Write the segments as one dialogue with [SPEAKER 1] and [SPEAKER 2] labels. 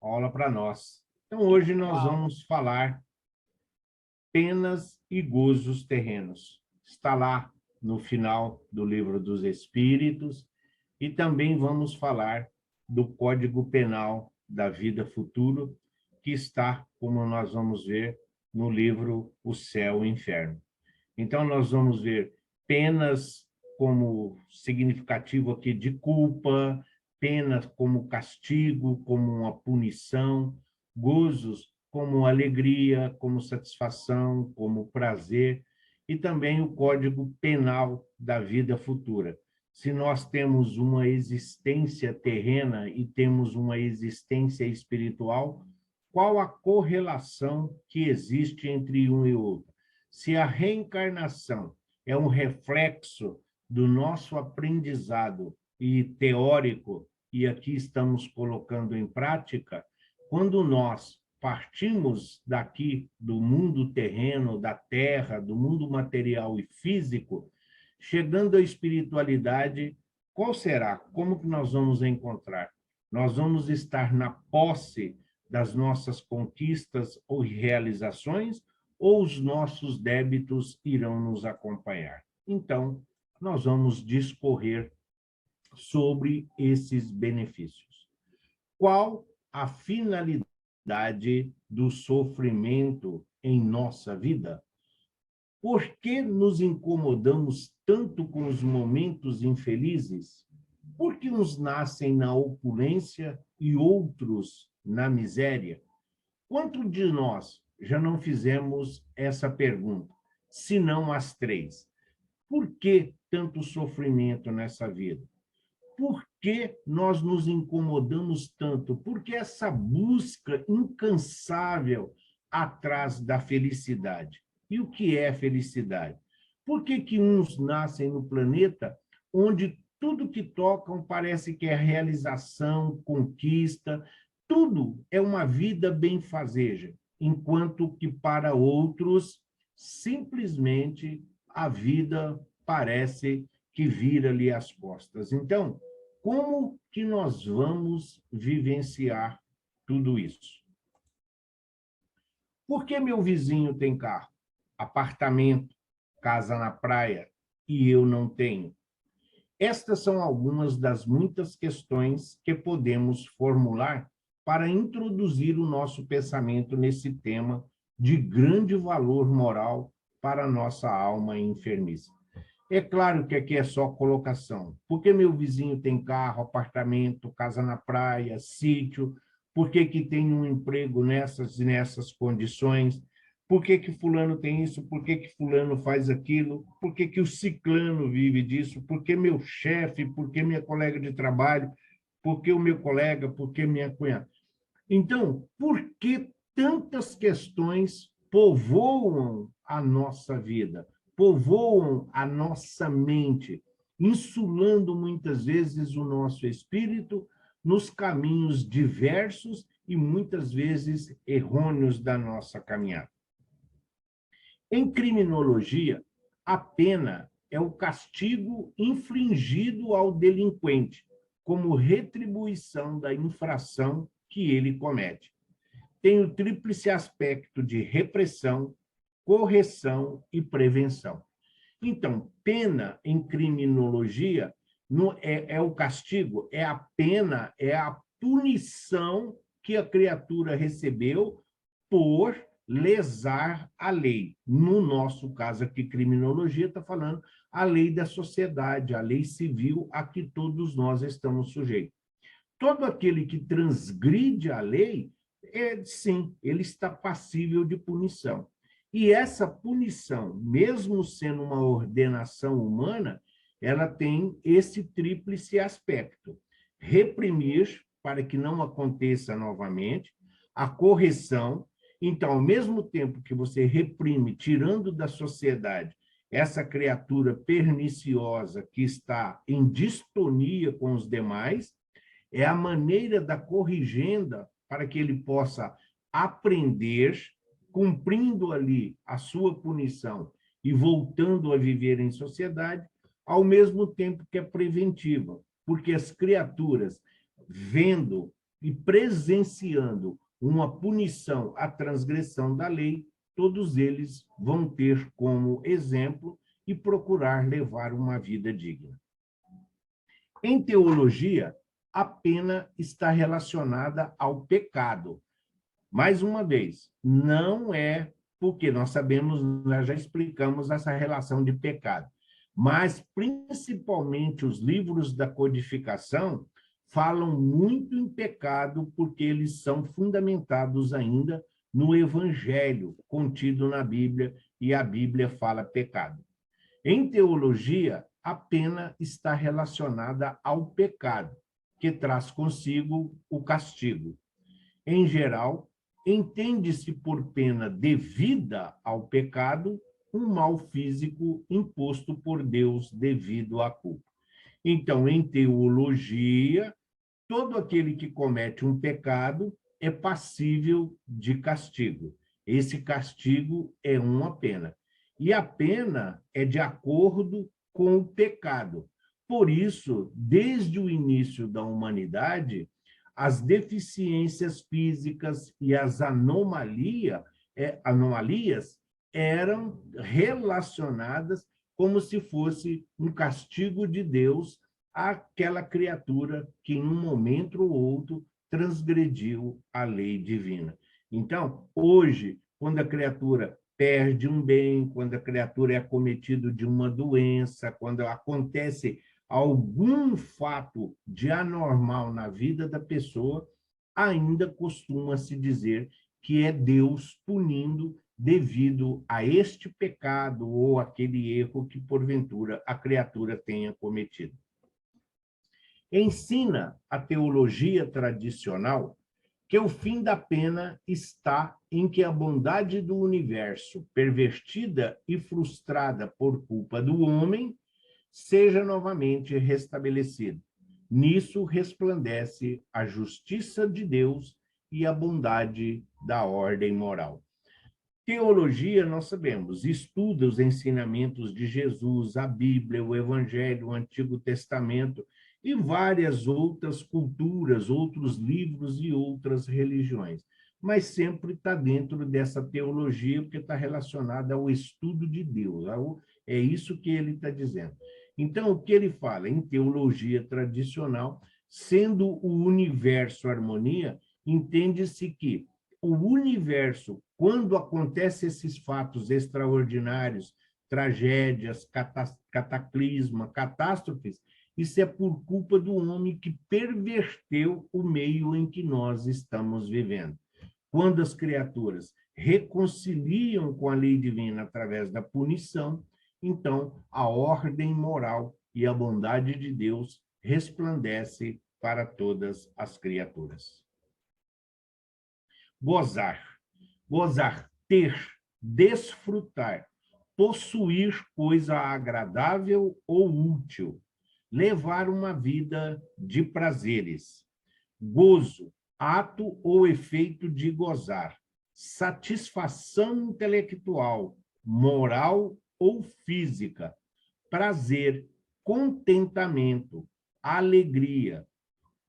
[SPEAKER 1] aula para nós. Então, hoje nós
[SPEAKER 2] Uau.
[SPEAKER 1] vamos falar penas e gozos terrenos. Está lá no final do Livro dos Espíritos e também vamos falar do Código Penal da Vida Futura, que está, como nós vamos ver, no livro O Céu e o Inferno. Então, nós vamos ver penas como significativo aqui de culpa, penas como castigo, como uma punição, gozos como alegria, como satisfação, como prazer, e também o Código Penal da Vida Futura. Se nós temos uma existência terrena e temos uma existência espiritual, qual a correlação que existe entre um e outro? Se a reencarnação é um reflexo do nosso aprendizado e teórico, e aqui estamos colocando em prática, quando nós partimos daqui do mundo terreno, da terra, do mundo material e físico, chegando à espiritualidade, qual será? Como que nós vamos encontrar? Nós vamos estar na posse das nossas conquistas ou realizações, ou os nossos débitos irão nos acompanhar? Então, nós vamos discorrer sobre esses benefícios. Qual a finalidade do sofrimento em nossa vida? Por que nos incomodamos tanto com os momentos infelizes? Por que uns nascem na opulência e outros na miséria? Quanto de nós já não fizemos essa pergunta, se não as três? Por que tanto sofrimento nessa vida? Por que nós nos incomodamos tanto? Por que essa busca incansável atrás da felicidade? E o que é felicidade? Por que que uns nascem no planeta onde tudo que tocam parece que é realização, conquista, tudo é uma vida benfazeja, enquanto que para outros, simplesmente, a vida parece que vira-lhe as costas. Então, como que nós vamos vivenciar tudo isso? Por que meu vizinho tem carro, apartamento, casa na praia e eu não tenho? Estas são algumas das muitas questões que podemos formular para introduzir o nosso pensamento nesse tema de grande valor moral para a nossa alma enfermiça. É claro que aqui é só colocação. Por que meu vizinho tem carro, apartamento, casa na praia, sítio? Por que que tem um emprego nessas condições? Por que que fulano tem isso? Por que que fulano faz aquilo? Por que que o ciclano vive disso? Por que meu chefe? Por que minha colega de trabalho? Por que o meu colega? Por que minha cunhada? Então, por que tantas questões povoam a nossa vida, povoam a nossa mente, insulando muitas vezes o nosso espírito nos caminhos diversos e muitas vezes errôneos da nossa caminhada? Em criminologia, a pena é o castigo infligido ao delinquente como retribuição da infração que ele comete. Tem o tríplice aspecto de repressão, correção e prevenção. Então, pena em criminologia é o castigo, é a pena, é a punição que a criatura recebeu por lesar a lei. No nosso caso aqui, criminologia, está falando a lei da sociedade, a lei civil a que todos nós estamos sujeitos. Todo aquele que transgride a lei, sim, ele está passível de punição. E essa punição, mesmo sendo uma ordenação humana, ela tem esse tríplice aspecto: reprimir para que não aconteça novamente, a correção. Então, ao mesmo tempo que você reprime, tirando da sociedade essa criatura perniciosa que está em distonia com os demais, é a maneira da corrigenda para que ele possa aprender, cumprindo ali a sua punição e voltando a viver em sociedade, ao mesmo tempo que é preventiva, porque as criaturas, vendo e presenciando uma punição à transgressão da lei, todos eles vão ter como exemplo e procurar levar uma vida digna. Em teologia, a pena está relacionada ao pecado. Mais uma vez, não é porque nós sabemos, nós já explicamos essa relação de pecado, mas principalmente os livros da codificação falam muito em pecado porque eles são fundamentados ainda no evangelho contido na Bíblia, e a Bíblia fala pecado. Em teologia, a pena está relacionada ao pecado, que traz consigo o castigo. Em geral, entende-se por pena devida ao pecado um mal físico imposto por Deus devido à culpa. Então, em teologia, todo aquele que comete um pecado é passível de castigo. Esse castigo é uma pena. E a pena é de acordo com o pecado. Por isso, desde o início da humanidade, as deficiências físicas e as anomalias eram relacionadas como se fosse um castigo de Deus àquela criatura que, em um momento ou outro, transgrediu a lei divina. Então, hoje, quando a criatura perde um bem, quando a criatura é acometido de uma doença, quando acontece algum fato de anormal na vida da pessoa, ainda costuma-se dizer que é Deus punindo devido a este pecado ou aquele erro que, porventura, a criatura tenha cometido. Ensina a teologia tradicional que o fim da pena está em que a bondade do universo, pervertida e frustrada por culpa do homem, seja novamente restabelecida. Nisso resplandece a justiça de Deus e a bondade da ordem moral. Teologia, nós sabemos, estuda os ensinamentos de Jesus, a Bíblia, o Evangelho, o Antigo Testamento e várias outras culturas, outros livros e outras religiões. Mas sempre está dentro dessa teologia, porque está relacionada ao estudo de Deus. É isso que ele está dizendo. Então, o que ele fala? Em teologia tradicional, sendo o universo harmonia, entende-se que o universo, quando acontecem esses fatos extraordinários, tragédias, cataclisma, catástrofes, isso é por culpa do homem que perverteu o meio em que nós estamos vivendo. Quando as criaturas reconciliam com a lei divina através da punição, então a ordem moral e a bondade de Deus resplandece para todas as criaturas. Gozar. Gozar, ter, desfrutar, possuir coisa agradável ou útil, levar uma vida de prazeres. Gozo, ato ou efeito de gozar, satisfação intelectual, moral ou física, prazer, contentamento, alegria,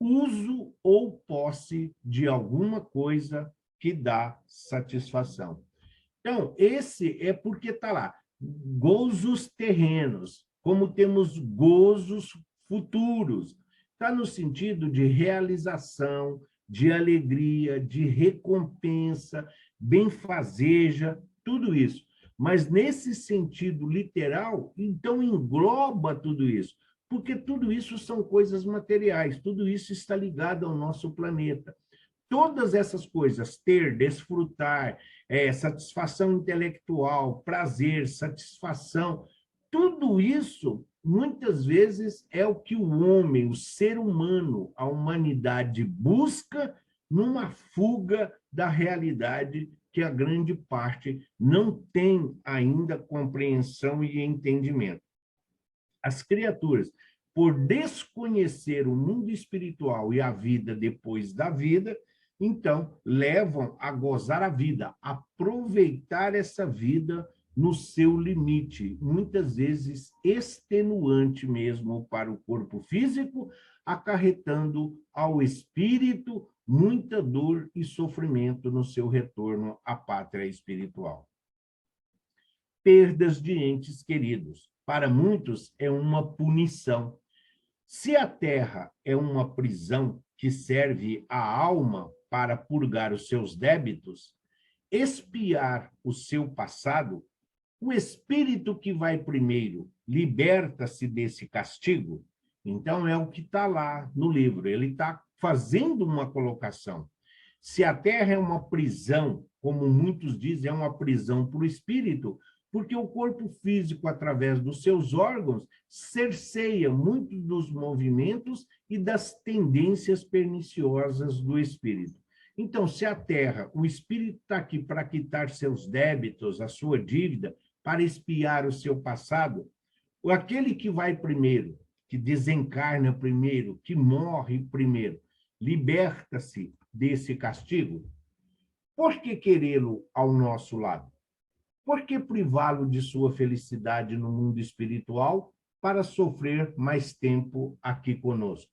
[SPEAKER 1] uso ou posse de alguma coisa que dá satisfação. Então, esse é porque está lá, gozos terrenos, como temos gozos futuros. Está no sentido de realização, de alegria, de recompensa, benfazeja, tudo isso. Mas nesse sentido literal, então engloba tudo isso, porque tudo isso são coisas materiais, tudo isso está ligado ao nosso planeta. Todas essas coisas, ter, desfrutar, satisfação intelectual, prazer, satisfação, tudo isso, muitas vezes, é o que o homem, o ser humano, a humanidade busca numa fuga da realidade que a grande parte não tem ainda compreensão e entendimento. As criaturas, por desconhecer o mundo espiritual e a vida depois da vida, então, levam a gozar a vida, aproveitar essa vida no seu limite, muitas vezes extenuante mesmo para o corpo físico, acarretando ao espírito muita dor e sofrimento no seu retorno à pátria espiritual. Perdas de entes queridos. Para muitos, é uma punição. Se a terra é uma prisão que serve à alma para purgar os seus débitos, expiar o seu passado, o espírito que vai primeiro liberta-se desse castigo. Então, é o que está lá no livro. Ele está fazendo uma colocação. Se a terra é uma prisão, como muitos dizem, é uma prisão para o espírito, porque o corpo físico, através dos seus órgãos, cerceia muitos dos movimentos e das tendências perniciosas do espírito. Então, se a terra, o espírito está aqui para quitar seus débitos, a sua dívida, para expiar o seu passado, aquele que vai primeiro, que desencarna primeiro, que morre primeiro, liberta-se desse castigo. Por que querê-lo ao nosso lado? Por que privá-lo de sua felicidade no mundo espiritual para sofrer mais tempo aqui conosco?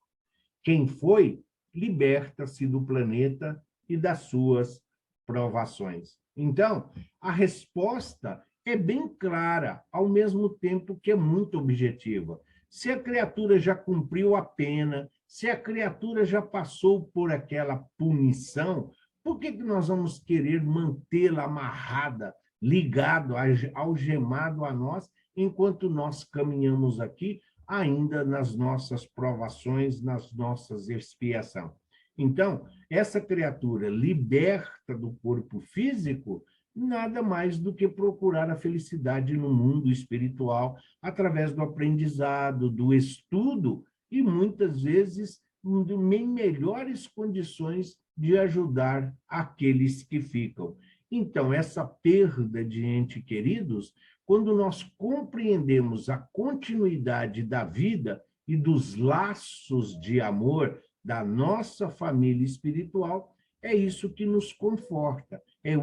[SPEAKER 1] Quem foi, liberta-se do planeta e das suas provações. Então, a resposta é bem clara, ao mesmo tempo que é muito objetiva. Se a criatura já cumpriu a pena, se a criatura já passou por aquela punição, por que nós vamos querer mantê-la amarrada, ligado, algemado a nós, enquanto nós caminhamos aqui, ainda nas nossas provações, nas nossas expiações? Então, essa criatura liberta do corpo físico, nada mais do que procurar a felicidade no mundo espiritual, através do aprendizado, do estudo, e muitas vezes em melhores condições de ajudar aqueles que ficam. Então, essa perda de entes queridos, quando nós compreendemos a continuidade da vida e dos laços de amor da nossa família espiritual, é isso que nos conforta, é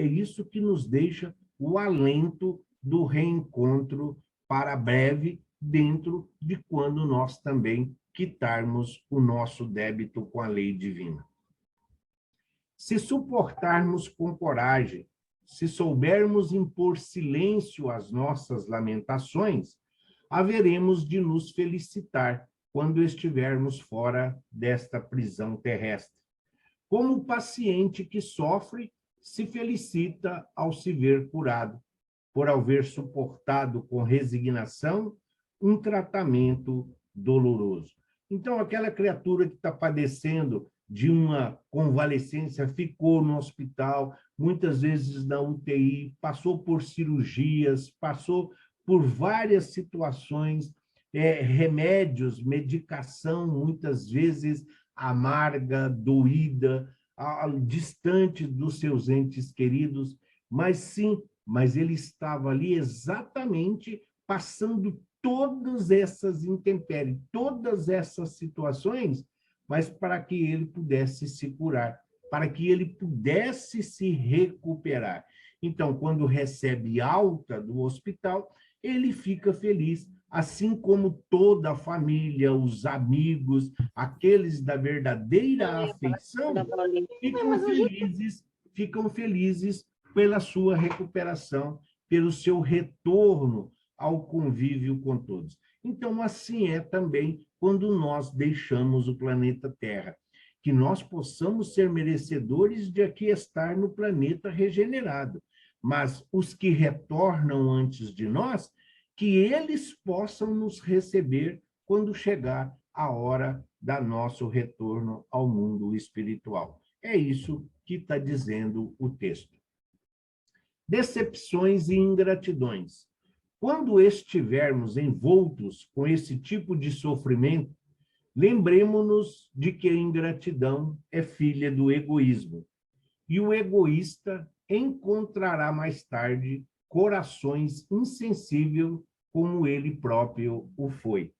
[SPEAKER 1] isso que nos deixa o alento do reencontro para breve, dentro de quando nós também quitarmos o nosso débito com a lei divina. Se suportarmos com coragem, se soubermos impor silêncio às nossas lamentações, haveremos de nos felicitar quando estivermos fora desta prisão terrestre. Como o paciente que sofre se felicita ao se ver curado, por haver suportado com resignação um tratamento doloroso. Então, aquela criatura que está padecendo de uma convalescência, ficou no hospital, muitas vezes na UTI, passou por cirurgias, passou por várias situações, remédios, medicação, muitas vezes amarga, doída, distante dos seus entes queridos, mas ele estava ali exatamente passando todas essas intempéries, todas essas situações, mas para que ele pudesse se curar, para que ele pudesse se recuperar. Então, quando recebe alta do hospital, ele fica feliz, assim como toda a família, os amigos, aqueles da verdadeira afeição, ficam felizes pela sua recuperação, pelo seu retorno ao convívio com todos. Então, assim é também quando nós deixamos o planeta Terra, que nós possamos ser merecedores de aqui estar no planeta regenerado, mas os que retornam antes de nós, que eles possam nos receber quando chegar a hora da nosso retorno ao mundo espiritual. É isso que está dizendo o texto. Decepções e ingratidões. Quando estivermos envoltos com esse tipo de sofrimento, lembremos-nos de que a ingratidão é filha do egoísmo, e o egoísta encontrará mais tarde corações insensíveis como ele próprio o foi.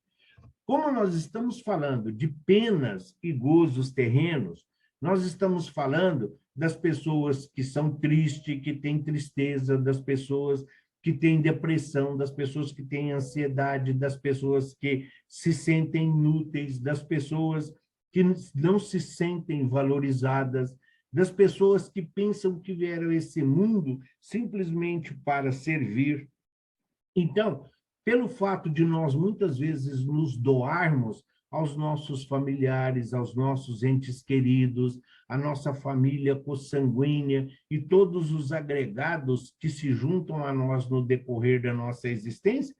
[SPEAKER 1] Como nós estamos falando de penas e gozos terrenos, nós estamos falando das pessoas que são tristes, que têm tristeza, das pessoas que têm depressão, das pessoas que têm ansiedade, das pessoas que se sentem inúteis, das pessoas que não se sentem valorizadas, das pessoas que pensam que vieram a esse mundo simplesmente para servir. Então, pelo fato de nós muitas vezes nos doarmos aos nossos familiares, aos nossos entes queridos, à nossa família consanguínea e todos os agregados que se juntam a nós no decorrer da nossa existência,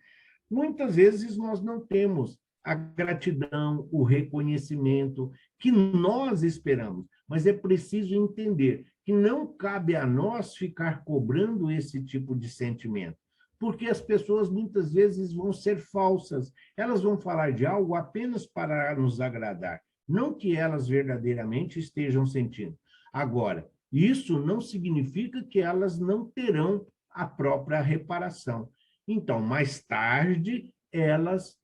[SPEAKER 1] muitas vezes nós não temos a gratidão, o reconhecimento que nós esperamos, mas é preciso entender que não cabe a nós ficar cobrando esse tipo de sentimento, porque as pessoas muitas vezes vão ser falsas, elas vão falar de algo apenas para nos agradar, não que elas verdadeiramente estejam sentindo. Agora, isso não significa que elas não terão a própria reparação. Então, mais tarde, elas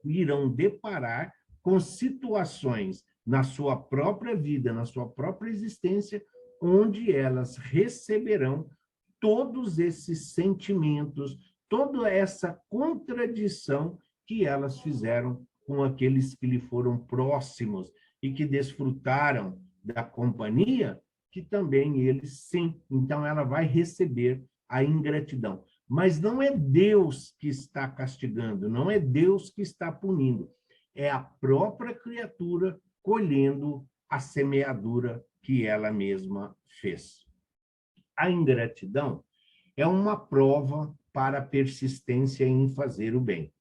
[SPEAKER 1] irão deparar com situações na sua própria vida, na sua própria existência, onde elas receberão todos esses sentimentos, toda essa contradição que elas fizeram com aqueles que lhe foram próximos e que desfrutaram da companhia, que também eles, sim. Então, ela vai receber a ingratidão. Mas não é Deus que está castigando, não é Deus que está punindo, é a própria criatura colhendo a semeadura que ela mesma fez. A ingratidão é uma prova para a persistência em fazer o bem.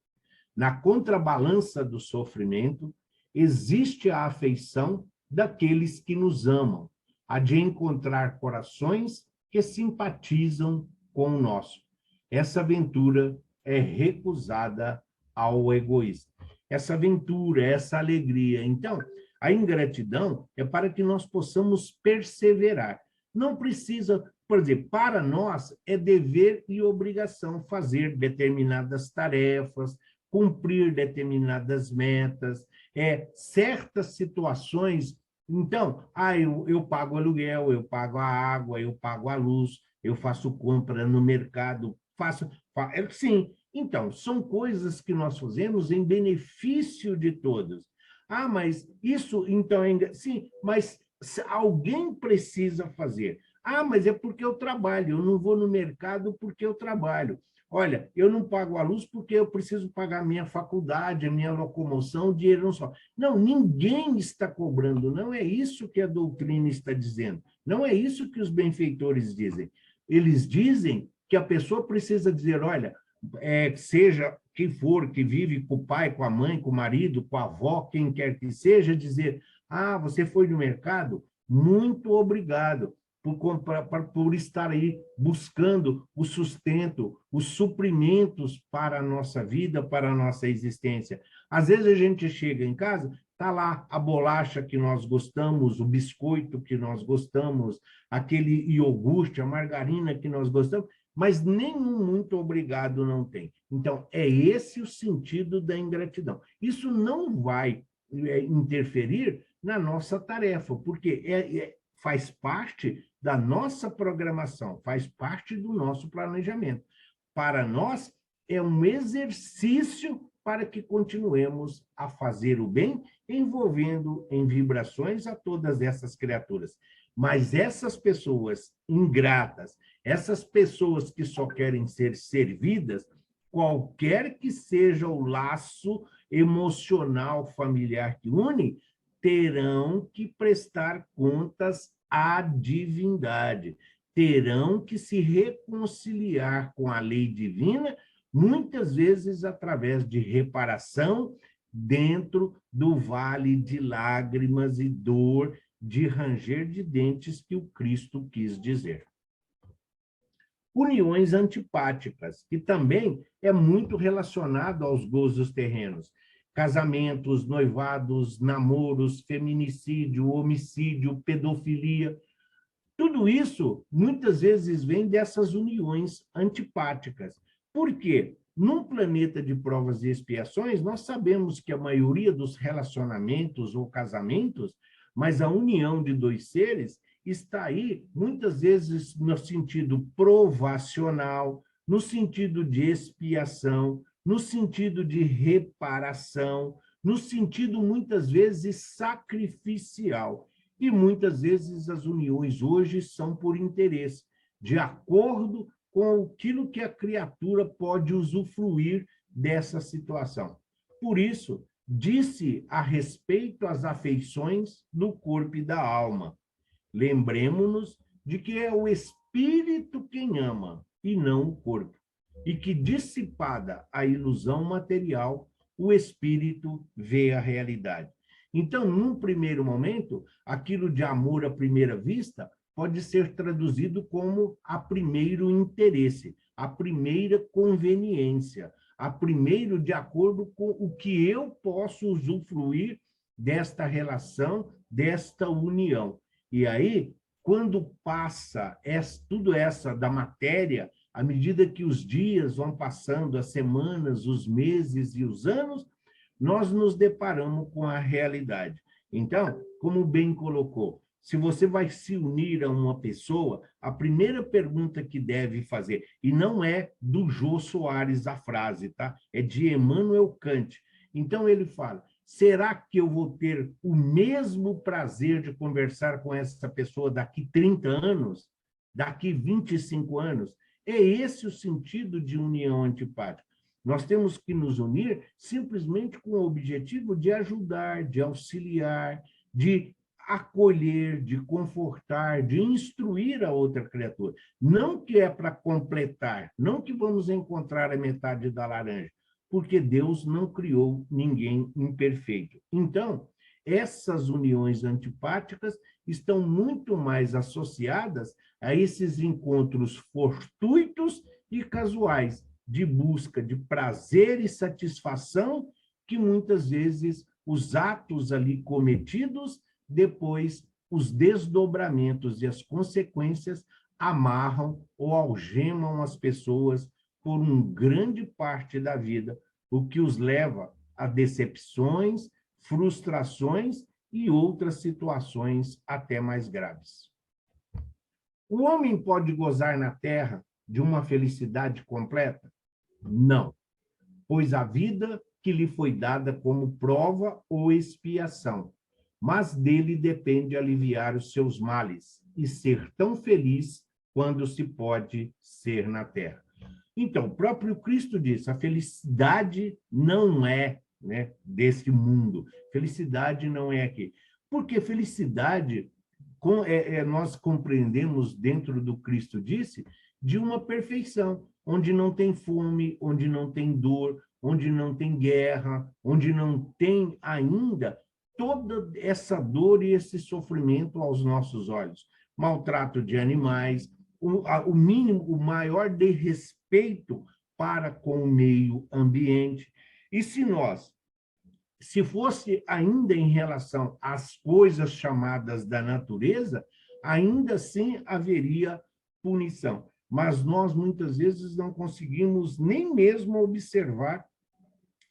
[SPEAKER 1] Na contrabalança do sofrimento, existe a afeição daqueles que nos amam, a de encontrar corações que simpatizam com o nosso. Essa aventura é recusada ao egoísmo. Essa aventura, essa alegria. Então, a ingratidão é para que nós possamos perseverar. Não precisa, por exemplo, para nós é dever e obrigação fazer determinadas tarefas, cumprir determinadas metas, certas situações. Então, eu pago aluguel, eu pago a água, eu pago a luz, eu faço compra no mercado, sim. Então, são coisas que nós fazemos em benefício de todos. Ah, mas isso, então, sim, mas alguém precisa fazer. Ah, mas é porque eu trabalho, eu não vou no mercado porque eu trabalho. Olha, eu não pago a luz porque eu preciso pagar a minha faculdade, a minha locomoção, o dinheiro não só. Não, ninguém está cobrando, não é isso que a doutrina está dizendo, não é isso que os benfeitores dizem. Eles dizem que a pessoa precisa dizer, olha, seja quem for, que vive com o pai, com a mãe, com o marido, com a avó, quem quer que seja, dizer, ah, você foi no mercado? Muito obrigado por estar aí buscando o sustento, os suprimentos para a nossa vida, para a nossa existência. Às vezes a gente chega em casa, está lá a bolacha que nós gostamos, o biscoito que nós gostamos, aquele iogurte, a margarina que nós gostamos, mas nenhum muito obrigado não tem. Então, é esse o sentido da ingratidão. Isso não vai interferir na nossa tarefa, porque faz parte da nossa programação, faz parte do nosso planejamento. Para nós, é um exercício para que continuemos a fazer o bem, envolvendo em vibrações a todas essas criaturas. Mas essas pessoas ingratas, essas pessoas que só querem ser servidas, qualquer que seja o laço emocional familiar que une, terão que prestar contas à divindade, terão que se reconciliar com a lei divina, muitas vezes através de reparação dentro do vale de lágrimas e dor, de ranger de dentes que o Cristo quis dizer. Uniões antipáticas, que também é muito relacionado aos gozos terrenos. Casamentos, noivados, namoros, feminicídio, homicídio, pedofilia. Tudo isso, muitas vezes, vem dessas uniões antipáticas. Por quê? Num planeta de provas e expiações, nós sabemos que a maioria dos relacionamentos ou casamentos, mas a união de dois seres, está aí, muitas vezes, no sentido provacional, no sentido de expiação, no sentido de reparação, no sentido, muitas vezes, sacrificial. E, muitas vezes, as uniões hoje são por interesse, de acordo com aquilo que a criatura pode usufruir dessa situação. Por isso, disse a respeito às afeições do corpo e da alma. Lembremos-nos de que é o espírito quem ama, e não o corpo. E que, dissipada a ilusão material, o espírito vê a realidade. Então, num primeiro momento, aquilo de amor à primeira vista pode ser traduzido como a primeiro interesse, a primeira conveniência, a primeiro de acordo com o que eu posso usufruir desta relação, desta união. E aí, quando passa tudo essa da matéria, à medida que os dias vão passando, as semanas, os meses e os anos, nós nos deparamos com a realidade. Então, como bem colocou, se você vai se unir a uma pessoa, a primeira pergunta que deve fazer, e não é do Jô Soares a frase, tá? É de Emmanuel Kant. Então, ele fala, será que eu vou ter o mesmo prazer de conversar com essa pessoa daqui 30 anos? Daqui 25 anos? É esse o sentido de união antipática. Nós temos que nos unir simplesmente com o objetivo de ajudar, de auxiliar, de acolher, de confortar, de instruir a outra criatura. Não que é para completar, não que vamos encontrar a metade da laranja, porque Deus não criou ninguém imperfeito. Então, essas uniões antipáticas estão muito mais associadas a esses encontros fortuitos e casuais, de busca de prazer e satisfação, que muitas vezes os atos ali cometidos, depois os desdobramentos e as consequências amarram ou algemam as pessoas por uma grande parte da vida, o que os leva a decepções, frustrações e outras situações até mais graves. O homem pode gozar na terra de uma felicidade completa? Não, pois a vida que lhe foi dada como prova ou expiação, mas dele depende aliviar os seus males e ser tão feliz quando se pode ser na terra. Então, o próprio Cristo disse, a felicidade não é, né, desse mundo, felicidade não é aqui. Porque felicidade, nós compreendemos dentro do Cristo disse, de uma perfeição, onde não tem fome, onde não tem dor, onde não tem guerra, onde não tem ainda toda essa dor e esse sofrimento aos nossos olhos. Maltrato de animais, o mínimo, o maior desrespeito para com o meio ambiente. E se fosse ainda em relação às coisas chamadas da natureza, ainda assim haveria punição. Mas nós, muitas vezes, não conseguimos nem mesmo observar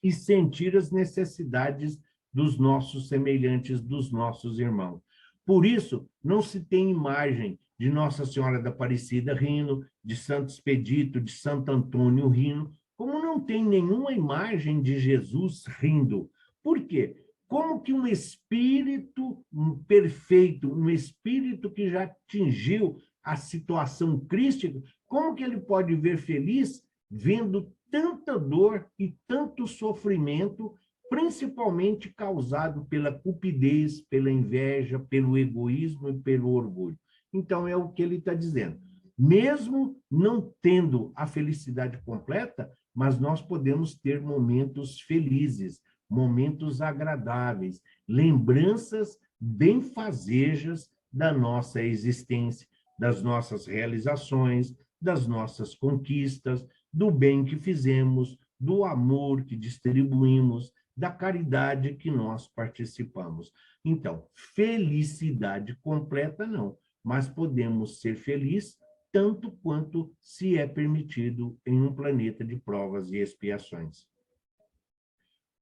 [SPEAKER 1] e sentir as necessidades dos nossos semelhantes, dos nossos irmãos. Por isso, não se tem imagem de Nossa Senhora da Aparecida rindo, de Santo Expedito, de Santo Antônio rindo, como não tem nenhuma imagem de Jesus rindo. Por quê? Como que um espírito perfeito, um espírito que já atingiu a situação crística, como que ele pode ver feliz vendo tanta dor e tanto sofrimento, principalmente causado pela cupidez, pela inveja, pelo egoísmo e pelo orgulho? Então, é o que ele está dizendo. Mesmo não tendo a felicidade completa, mas nós podemos ter momentos felizes, momentos agradáveis, lembranças benfazejas da nossa existência, das nossas realizações, das nossas conquistas, do bem que fizemos, do amor que distribuímos, da caridade que nós participamos. Então, felicidade completa não, mas podemos ser felizes tanto quanto se é permitido em um planeta de provas e expiações.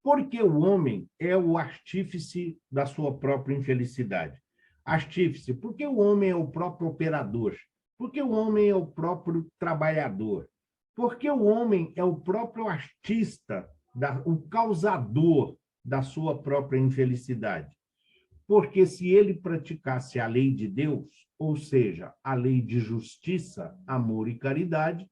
[SPEAKER 1] Porque o homem é o artífice da sua própria infelicidade. Artífice, porque o homem é o próprio operador, porque o homem é o próprio trabalhador, porque o homem é o próprio artista, o causador da sua própria infelicidade. Porque se ele praticasse a lei de Deus, ou seja, a lei de justiça, amor e caridade,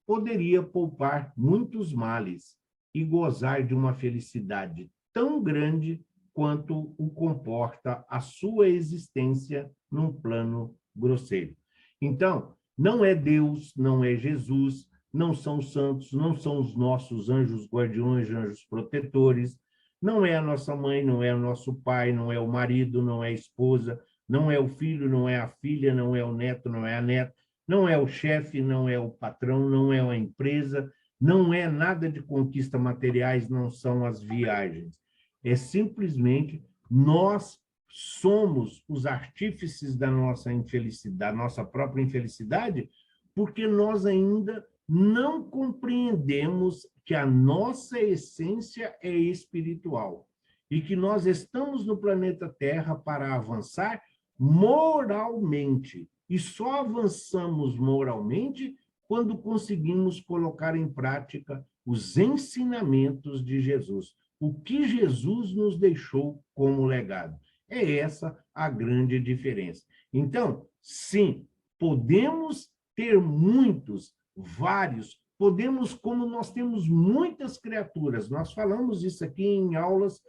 [SPEAKER 1] poderia poupar muitos males e gozar de uma felicidade tão grande quanto o comporta a sua existência num plano grosseiro. Então, não é Deus, não é Jesus, não são os santos, não são os nossos anjos guardiões, anjos protetores, não é a nossa mãe, não é o nosso pai, não é o marido, não é a esposa, não é o filho, não é a filha, não é o neto, não é a neta, não é o chefe, não é o patrão, não é a empresa, não é nada de conquista materiais, não são as viagens. É simplesmente nós somos os artífices da nossa infelicidade, da nossa própria infelicidade, porque nós ainda não compreendemos que a nossa essência é espiritual e que nós estamos no planeta Terra para avançar moralmente. E só avançamos moralmente quando conseguimos colocar em prática os ensinamentos de Jesus, o que Jesus nos deixou como legado. É essa a grande diferença. Então, sim, podemos ter muitos, vários, podemos, como nós temos muitas criaturas, nós falamos isso aqui em aulas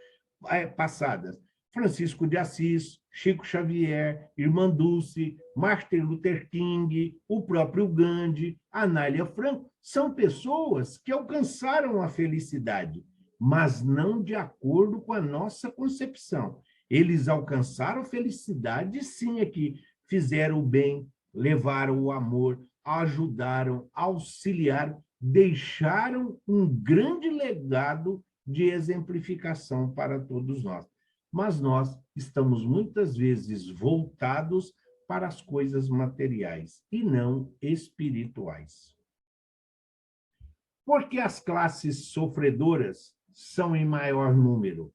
[SPEAKER 1] passadas, Francisco de Assis, Chico Xavier, Irmã Dulce, Martin Luther King, o próprio Gandhi, Anália Franco, são pessoas que alcançaram a felicidade, mas não de acordo com a nossa concepção. Eles alcançaram felicidade, sim, aqui, fizeram o bem, levaram o amor, ajudaram, auxiliaram, deixaram um grande legado de exemplificação para todos nós. Mas nós estamos muitas vezes voltados para as coisas materiais e não espirituais. Porque as classes sofredoras são em maior número?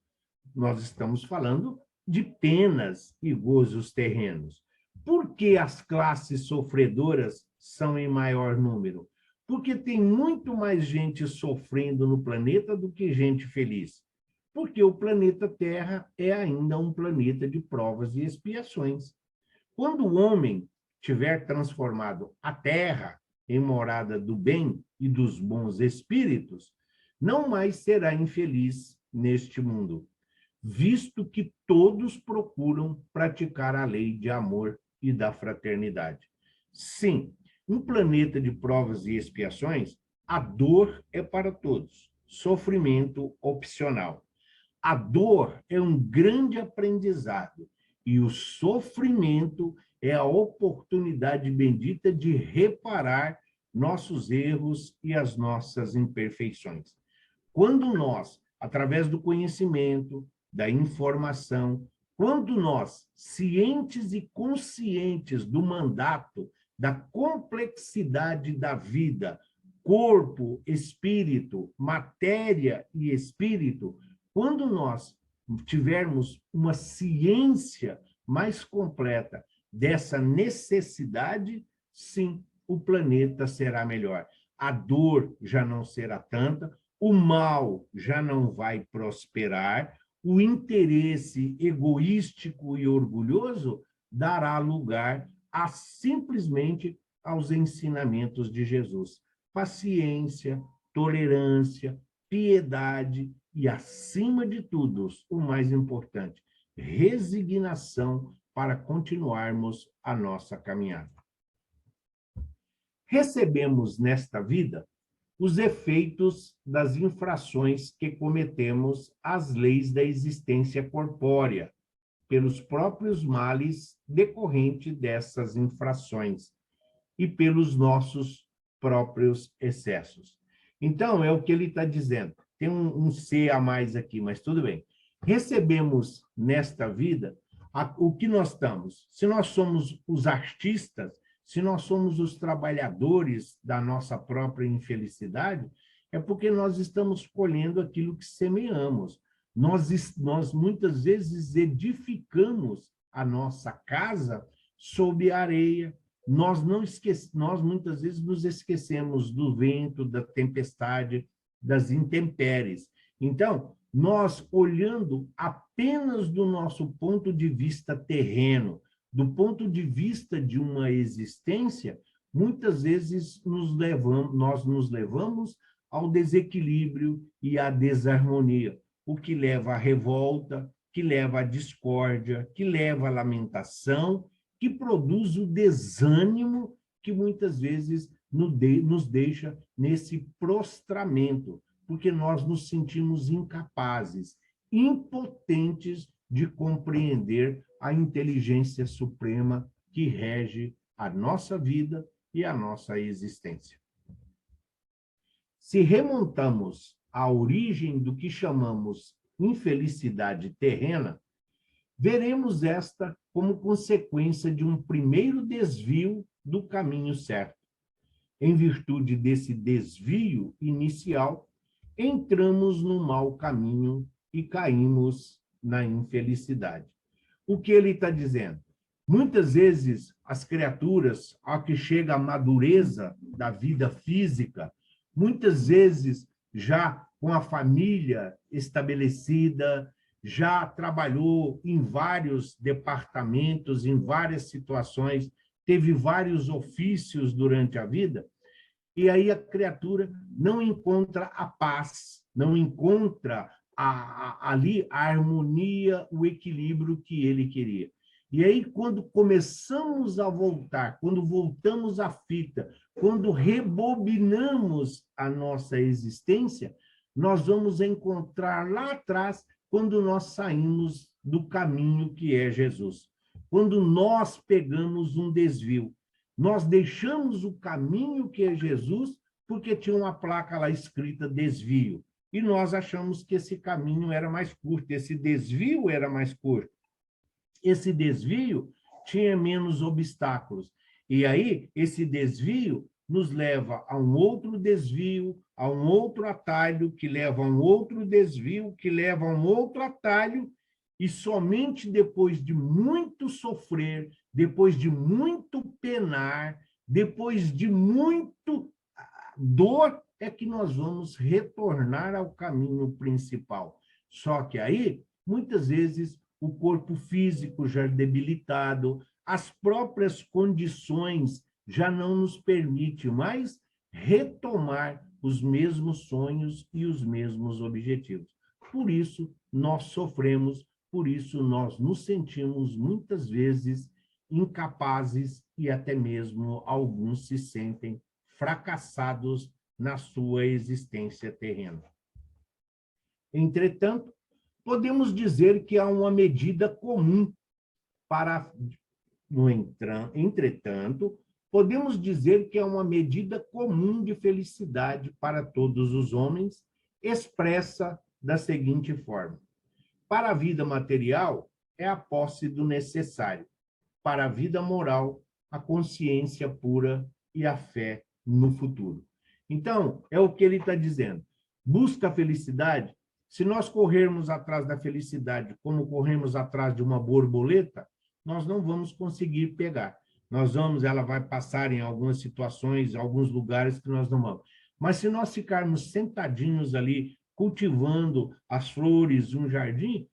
[SPEAKER 1] Nós estamos falando de penas e gozos terrenos. Por que as classes sofredoras são em maior número? Porque tem muito mais gente sofrendo no planeta do que gente feliz. Porque o planeta Terra é ainda um planeta de provas e expiações. Quando o homem tiver transformado a Terra em morada do bem e dos bons espíritos, não mais será infeliz neste mundo, visto que todos procuram praticar a lei de amor e da fraternidade. Sim, um planeta de provas e expiações, a dor é para todos, sofrimento opcional. A dor é um grande aprendizado e o sofrimento é a oportunidade bendita de reparar nossos erros e as nossas imperfeições. Quando nós, através do conhecimento, da informação, quando nós, cientes e conscientes do mandato, da complexidade da vida, corpo, espírito, matéria e espírito, quando nós tivermos uma ciência mais completa dessa necessidade, sim, o planeta será melhor. A dor já não será tanta, o mal já não vai prosperar, o interesse egoístico e orgulhoso dará lugar a simplesmente aos ensinamentos de Jesus. Paciência, tolerância, piedade e, acima de tudo, o mais importante, resignação para continuarmos a nossa caminhada. Recebemos nesta vida os efeitos das infrações que cometemos às leis da existência corpórea, pelos próprios males decorrentes dessas infrações e pelos nossos próprios excessos. Então, é o que ele está dizendo. Tem um C a mais aqui, mas tudo bem. Recebemos nesta vida o que nós estamos. Se nós somos os artistas, se nós somos os trabalhadores da nossa própria infelicidade, é porque nós estamos colhendo aquilo que semeamos. Nós muitas vezes edificamos a nossa casa sob a areia. Nós muitas vezes nos esquecemos do vento, da tempestade, das intempéries. Então, nós olhando apenas do nosso ponto de vista terreno, do ponto de vista de uma existência, muitas vezes nós nos levamos ao desequilíbrio e à desarmonia, o que leva à revolta, que leva à discórdia, que leva à lamentação, que produz o desânimo que muitas vezes nos deixa nesse prostramento, porque nós nos sentimos incapazes, impotentes de compreender a inteligência suprema que rege a nossa vida e a nossa existência. Se remontamos à origem do que chamamos infelicidade terrena, veremos esta como consequência de um primeiro desvio do caminho certo. Em virtude desse desvio inicial, entramos no mau caminho e caímos na infelicidade. O que ele está dizendo? Muitas vezes, as criaturas, ao que chega à madureza da vida física, muitas vezes já com a família estabelecida, já trabalhou em vários departamentos, em várias situações, teve vários ofícios durante a vida, e aí a criatura não encontra a paz, não encontra ali a harmonia, o equilíbrio que ele queria. E aí, quando começamos a voltar, quando voltamos à fita, quando rebobinamos a nossa existência, nós vamos encontrar lá atrás, quando nós saímos do caminho que é Jesus. Quando nós pegamos um desvio. Nós deixamos o caminho que é Jesus, porque tinha uma placa lá escrita desvio. E nós achamos que esse caminho era mais curto, esse desvio era mais curto. Esse desvio tinha menos obstáculos. E aí, esse desvio nos leva a um outro desvio, a um outro atalho, que leva a um outro desvio, que leva a um outro atalho, e somente depois de muito sofrer, depois de muito penar, depois de muito dor, é que nós vamos retornar ao caminho principal. Só que aí, muitas vezes, o corpo físico já debilitado, as próprias condições já não nos permitem mais retomar os mesmos sonhos e os mesmos objetivos. Por isso, nós sofremos, por isso nós nos sentimos muitas vezes incapazes e até mesmo alguns se sentem fracassados na sua existência terrena. Entretanto, podemos dizer que há uma medida comum para... Entretanto, podemos dizer que é uma medida comum de felicidade para todos os homens, expressa da seguinte forma: para a vida material, é a posse do necessário. Para a vida moral, a consciência pura e a fé no futuro. Então, é o que ele está dizendo. Busca a felicidade. Se nós corrermos atrás da felicidade como corremos atrás de uma borboleta, nós não vamos conseguir pegar. Ela vai passar em algumas situações, alguns lugares que nós não vamos. Mas se nós ficarmos sentadinhos ali, cultivando as flores, um jardim,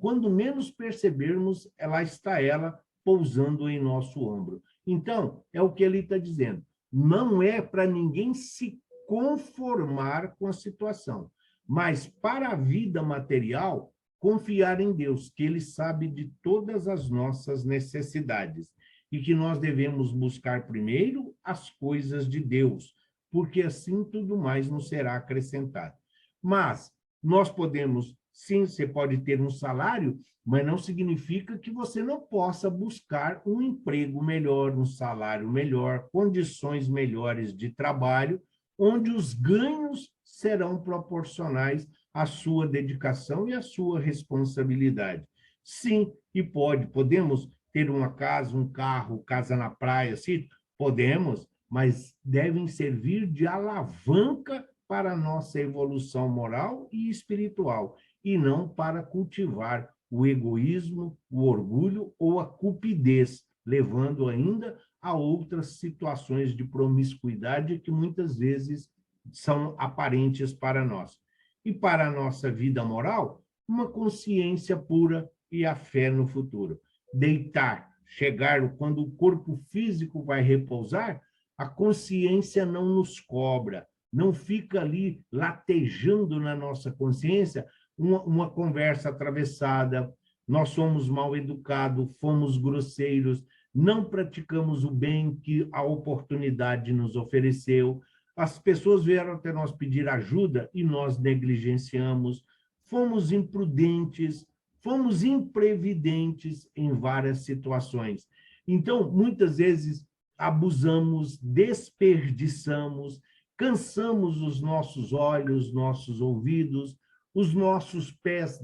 [SPEAKER 1] quando menos percebermos, lá está ela pousando em nosso ombro. Então, é o que ele está dizendo. Não é para ninguém se conformar com a situação, mas para a vida material, confiar em Deus, que Ele sabe de todas as nossas necessidades e que nós devemos buscar primeiro as coisas de Deus, porque assim tudo mais nos será acrescentado. Mas nós podemos, sim, você pode ter um salário, mas não significa que você não possa buscar um emprego melhor, um salário melhor, condições melhores de trabalho, onde os ganhos serão proporcionais à sua dedicação e à sua responsabilidade. Sim, e podemos ter uma casa, um carro, casa na praia, sim, podemos, mas devem servir de alavanca para a nossa evolução moral e espiritual, e não para cultivar o egoísmo, o orgulho ou a cupidez, levando ainda a outras situações de promiscuidade que muitas vezes são aparentes para nós. E para a nossa vida moral, uma consciência pura e a fé no futuro. Deitar, chegar quando o corpo físico vai repousar, a consciência não nos cobra, não fica ali latejando na nossa consciência uma conversa atravessada, nós somos mal educados, fomos grosseiros, não praticamos o bem que a oportunidade nos ofereceu, as pessoas vieram até nós pedir ajuda e nós negligenciamos, fomos imprudentes, fomos imprevidentes em várias situações. Então, muitas vezes, abusamos, desperdiçamos, cansamos os nossos olhos, nossos ouvidos, os nossos pés,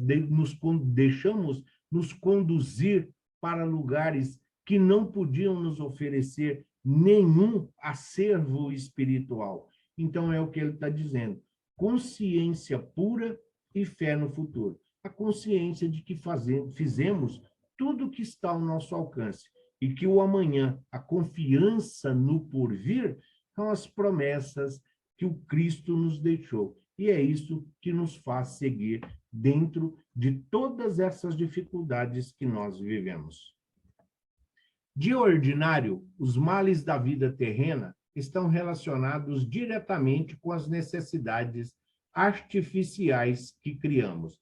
[SPEAKER 1] deixamos nos conduzir para lugares que não podiam nos oferecer nenhum acervo espiritual. Então, é o que ele está dizendo. Consciência pura e fé no futuro. A consciência de que fizemos tudo o que está ao nosso alcance e que o amanhã, a confiança no porvir, são as promessas que o Cristo nos deixou. E é isso que nos faz seguir dentro de todas essas dificuldades que nós vivemos. De ordinário, os males da vida terrena estão relacionados diretamente com as necessidades artificiais que criamos.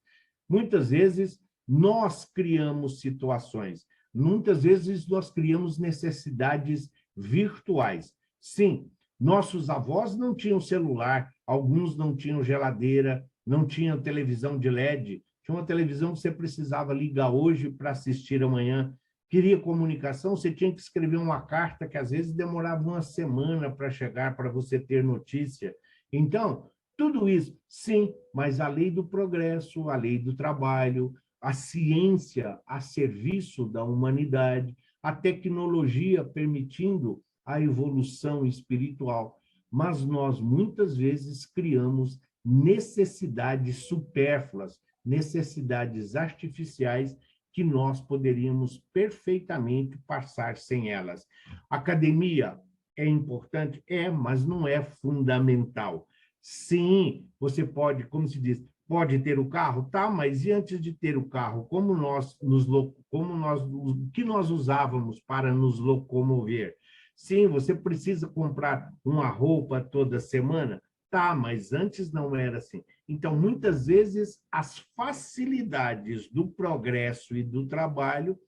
[SPEAKER 1] Muitas vezes, nós criamos situações, muitas vezes nós criamos necessidades virtuais. Sim, nossos avós não tinham celular, alguns não tinham geladeira, não tinham televisão de LED, tinha uma televisão que você precisava ligar hoje para assistir amanhã. Queria comunicação, você tinha que escrever uma carta que às vezes demorava uma semana para chegar, para você ter notícia. Então, tudo isso, sim, mas a lei do progresso, a lei do trabalho, a ciência a serviço da humanidade, a tecnologia permitindo a evolução espiritual, mas nós muitas vezes criamos necessidades supérfluas, necessidades artificiais que nós poderíamos perfeitamente passar sem elas. Academia é importante? É, mas não é fundamental. Sim, você pode, como se diz, pode ter o carro, tá, mas e antes de ter o carro, o que nós usávamos para nos locomover? Sim, você precisa comprar uma roupa toda semana, tá, mas antes não era assim. Então, muitas vezes, as facilidades do progresso e do trabalho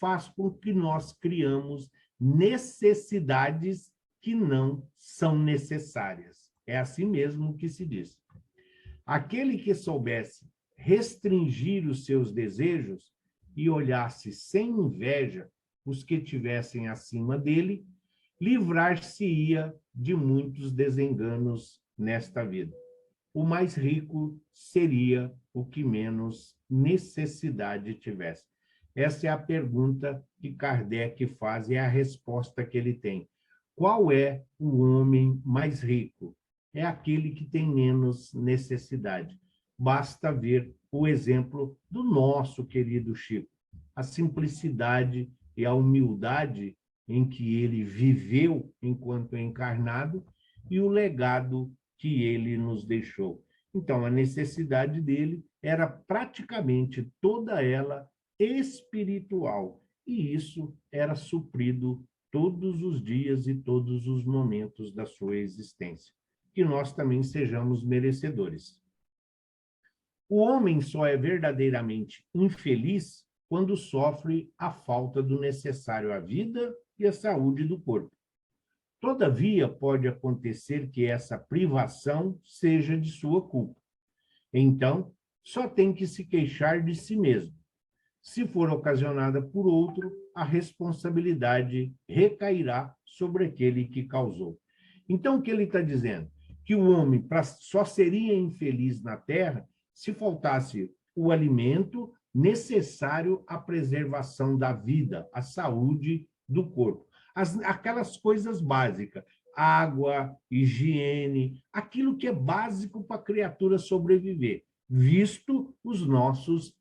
[SPEAKER 1] faz com que nós criamos necessidades que não são necessárias. É assim mesmo que se diz. Aquele que soubesse restringir os seus desejos e olhasse sem inveja os que tivessem acima dele, livrar-se-ia de muitos desenganos nesta vida. O mais rico seria o que menos necessidade tivesse. Essa é a pergunta que Kardec faz e é a resposta que ele tem. Qual é o homem mais rico? É aquele que tem menos necessidade. Basta ver o exemplo do nosso querido Chico. A simplicidade e a humildade em que ele viveu enquanto encarnado e o legado que ele nos deixou. Então, a necessidade dele era praticamente toda ela espiritual, e isso era suprido todos os dias e todos os momentos da sua existência. Que nós também sejamos merecedores. O homem só é verdadeiramente infeliz quando sofre a falta do necessário à vida e à saúde do corpo. Todavia, pode acontecer que essa privação seja de sua culpa. Então, só tem que se queixar de si mesmo. Se for ocasionada por outro, a responsabilidade recairá sobre aquele que causou. Então, o que ele está dizendo? Que o homem só seria infeliz na Terra se faltasse o alimento necessário à preservação da vida, à saúde do corpo. Aquelas coisas básicas, água, higiene, aquilo que é básico para a criatura sobreviver, visto os nossos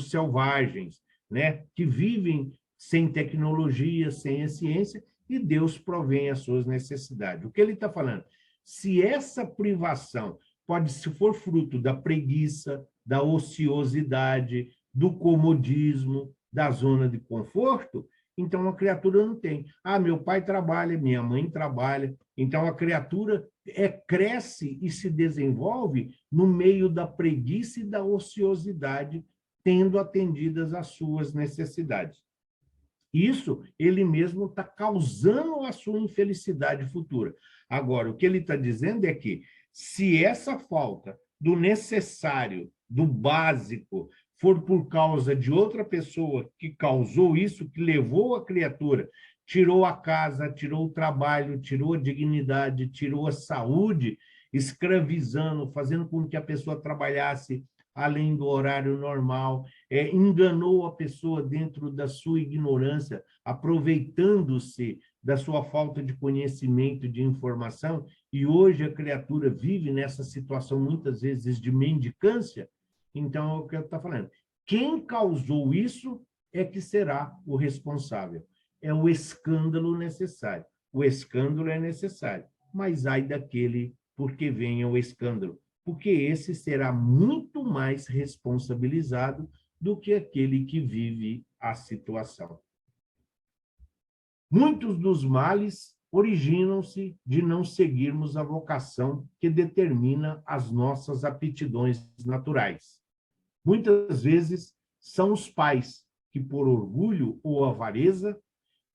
[SPEAKER 1] selvagens, né, que vivem sem tecnologia, sem a ciência, e Deus provém as suas necessidades. O que ele está falando? Se essa privação pode, se for fruto da preguiça, da ociosidade, do comodismo, da zona de conforto, então a criatura não tem. Ah, meu pai trabalha, minha mãe trabalha, então a criatura cresce e se desenvolve no meio da preguiça e da ociosidade, tendo atendidas as suas necessidades. Isso ele mesmo está causando a sua infelicidade futura. Agora, o que ele está dizendo é que, se essa falta do necessário, do básico, for por causa de outra pessoa que causou isso, que levou a criatura, tirou a casa, tirou o trabalho, tirou a dignidade, tirou a saúde, escravizando, fazendo com que a pessoa trabalhasse além do horário normal, enganou a pessoa dentro da sua ignorância, aproveitando-se da sua falta de conhecimento, de informação, e hoje a criatura vive nessa situação, muitas vezes, de mendicância. Então, é o que eu estou falando. Quem causou isso é que será o responsável. É o escândalo necessário. O escândalo é necessário, mas ai daquele porque venha o escândalo, porque esse será muito mais responsabilizado do que aquele que vive a situação. Muitos dos males originam-se de não seguirmos a vocação que determina as nossas aptidões naturais. Muitas vezes são os pais que, por orgulho ou avareza,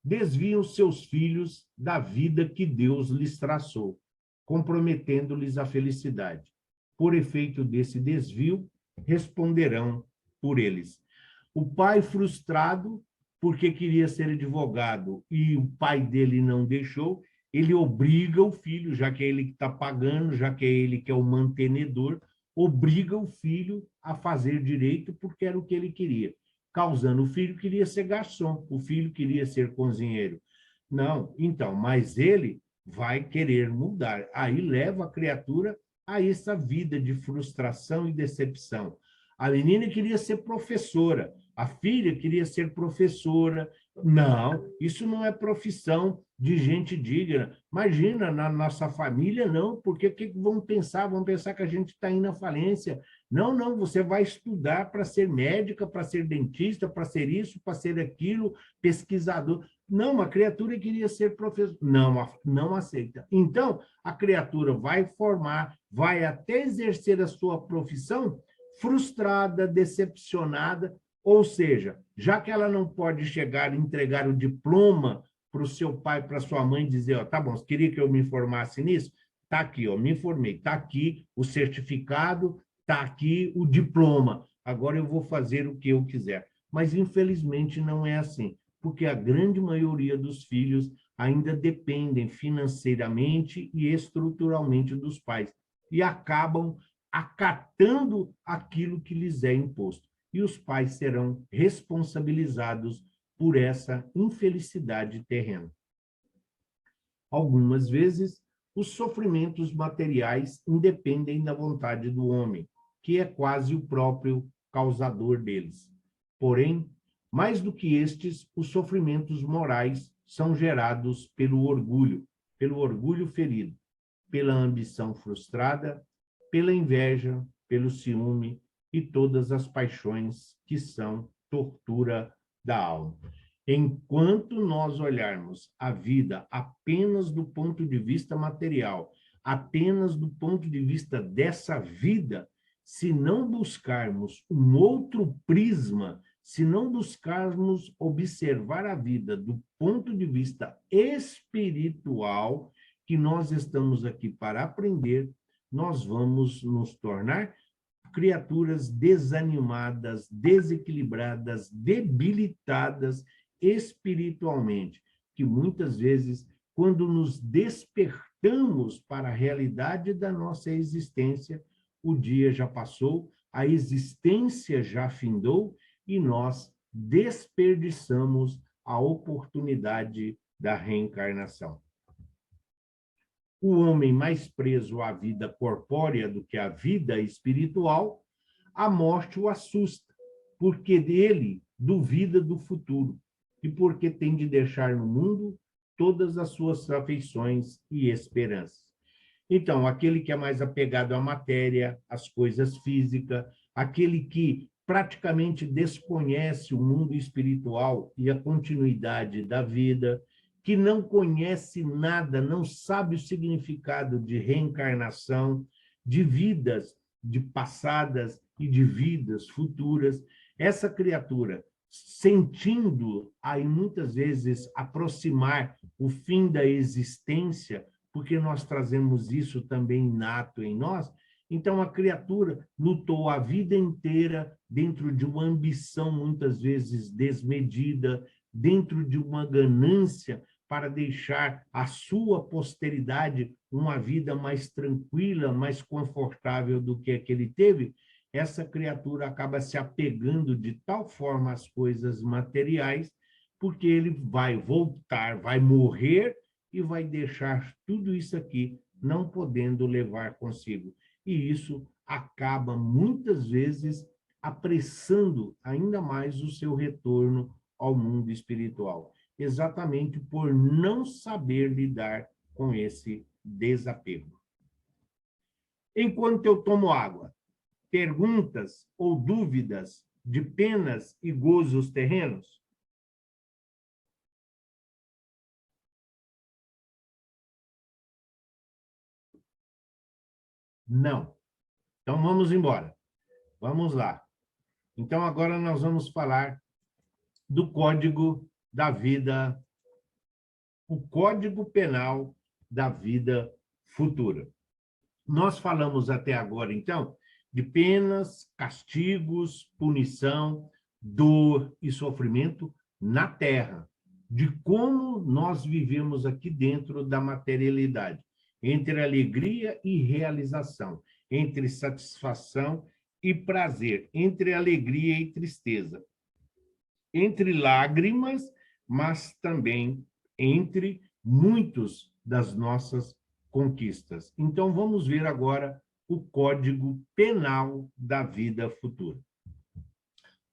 [SPEAKER 1] desviam seus filhos da vida que Deus lhes traçou, comprometendo-lhes a felicidade. Por efeito desse desvio, responderão por eles. O pai frustrado, porque queria ser advogado e o pai dele não deixou, ele obriga o filho, já que é ele que está pagando, já que é ele que é o mantenedor, obriga o filho a fazer direito porque era o que ele queria, causando o filho queria ser garçom, o filho queria ser cozinheiro. Não, então, mas ele vai querer mudar. Aí leva a criatura a essa vida de frustração e decepção. A menina queria ser professora, a filha queria ser professora. Não, isso não é profissão de gente digna. Imagina, na nossa família, não, porque o que vão pensar? Vão pensar que a gente está indo à falência. Não, não, você vai estudar para ser médica, para ser dentista, para ser isso, para ser aquilo, pesquisador. Não, uma criatura queria ser professor. Não, não aceita. Então, a criatura vai formar, vai até exercer a sua profissão frustrada, decepcionada, ou seja, já que ela não pode chegar e entregar o diploma para o seu pai, para sua mãe, dizer, ó, tá bom, você queria que eu me formasse nisso? Tá aqui, ó, me formei, tá aqui o certificado, tá aqui o diploma, agora eu vou fazer o que eu quiser. Mas, infelizmente, não é assim, porque a grande maioria dos filhos ainda dependem financeiramente e estruturalmente dos pais e acabam acatando aquilo que lhes é imposto. E os pais serão responsabilizados por essa infelicidade terrena. Algumas vezes, os sofrimentos materiais independem da vontade do homem, que é quase o próprio causador deles. Porém, mais do que estes, os sofrimentos morais são gerados pelo orgulho ferido, pela ambição frustrada, pela inveja, pelo ciúme e todas as paixões que são tortura da alma. Enquanto nós olharmos a vida apenas do ponto de vista material, apenas do ponto de vista dessa vida, se não buscarmos um outro prisma, se não buscarmos observar a vida do ponto de vista espiritual, que nós estamos aqui para aprender, nós vamos nos tornar criaturas desanimadas, desequilibradas, debilitadas espiritualmente, que muitas vezes, quando nos despertamos para a realidade da nossa existência, o dia já passou, a existência já findou e nós desperdiçamos a oportunidade da reencarnação. O homem mais preso à vida corpórea do que à vida espiritual, a morte o assusta, porque dele duvida do futuro e porque tem de deixar no mundo todas as suas afeições e esperanças. Então, aquele que é mais apegado à matéria, às coisas físicas, aquele que praticamente desconhece o mundo espiritual e a continuidade da vida, que não conhece nada, não sabe o significado de reencarnação, de vidas de passadas e de vidas futuras, essa criatura, sentindo aí muitas vezes aproximar o fim da existência, porque nós trazemos isso também inato em nós, então a criatura lutou a vida inteira dentro de uma ambição muitas vezes desmedida, dentro de uma ganância para deixar a sua posteridade uma vida mais tranquila, mais confortável do que a que ele teve, essa criatura acaba se apegando de tal forma às coisas materiais, porque ele vai voltar, vai morrer e vai deixar tudo isso aqui, não podendo levar consigo. E isso acaba, muitas vezes, apressando ainda mais o seu retorno ao mundo espiritual, exatamente por não saber lidar com esse desapego. Enquanto eu tomo água, perguntas ou dúvidas de penas e gozos terrenos? Não. Então vamos embora. Vamos lá. Então agora nós vamos falar do Código da Vida, o Código Penal da Vida Futura. Nós falamos até agora, então, de penas, castigos, punição, dor e sofrimento na Terra, de como nós vivemos aqui dentro da materialidade, entre alegria e realização, entre satisfação e prazer, entre alegria e tristeza, entre lágrimas, mas também entre muitos das nossas conquistas. Então, vamos ver agora o Código Penal da Vida Futura.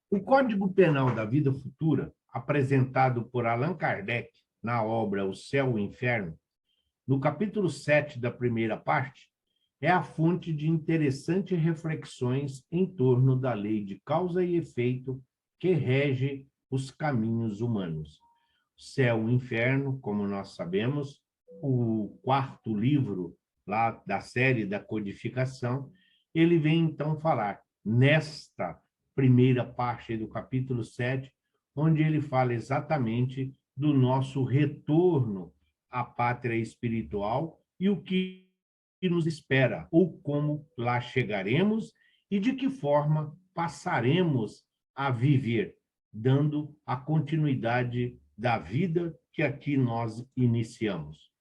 [SPEAKER 1] O Código Penal da Vida Futura, apresentado por Allan Kardec na obra O Céu e o Inferno, no capítulo 7 da primeira parte, é a fonte de interessantes reflexões em torno da lei de causa e efeito que rege os caminhos humanos. Céu e Inferno, como nós sabemos, o quarto livro lá da série da codificação, ele vem então falar nesta primeira parte do capítulo 7, onde ele fala exatamente do nosso retorno à pátria espiritual e o que nos espera, ou como lá chegaremos e de que forma passaremos a viver, dando a continuidade da vida que aqui nós iniciamos.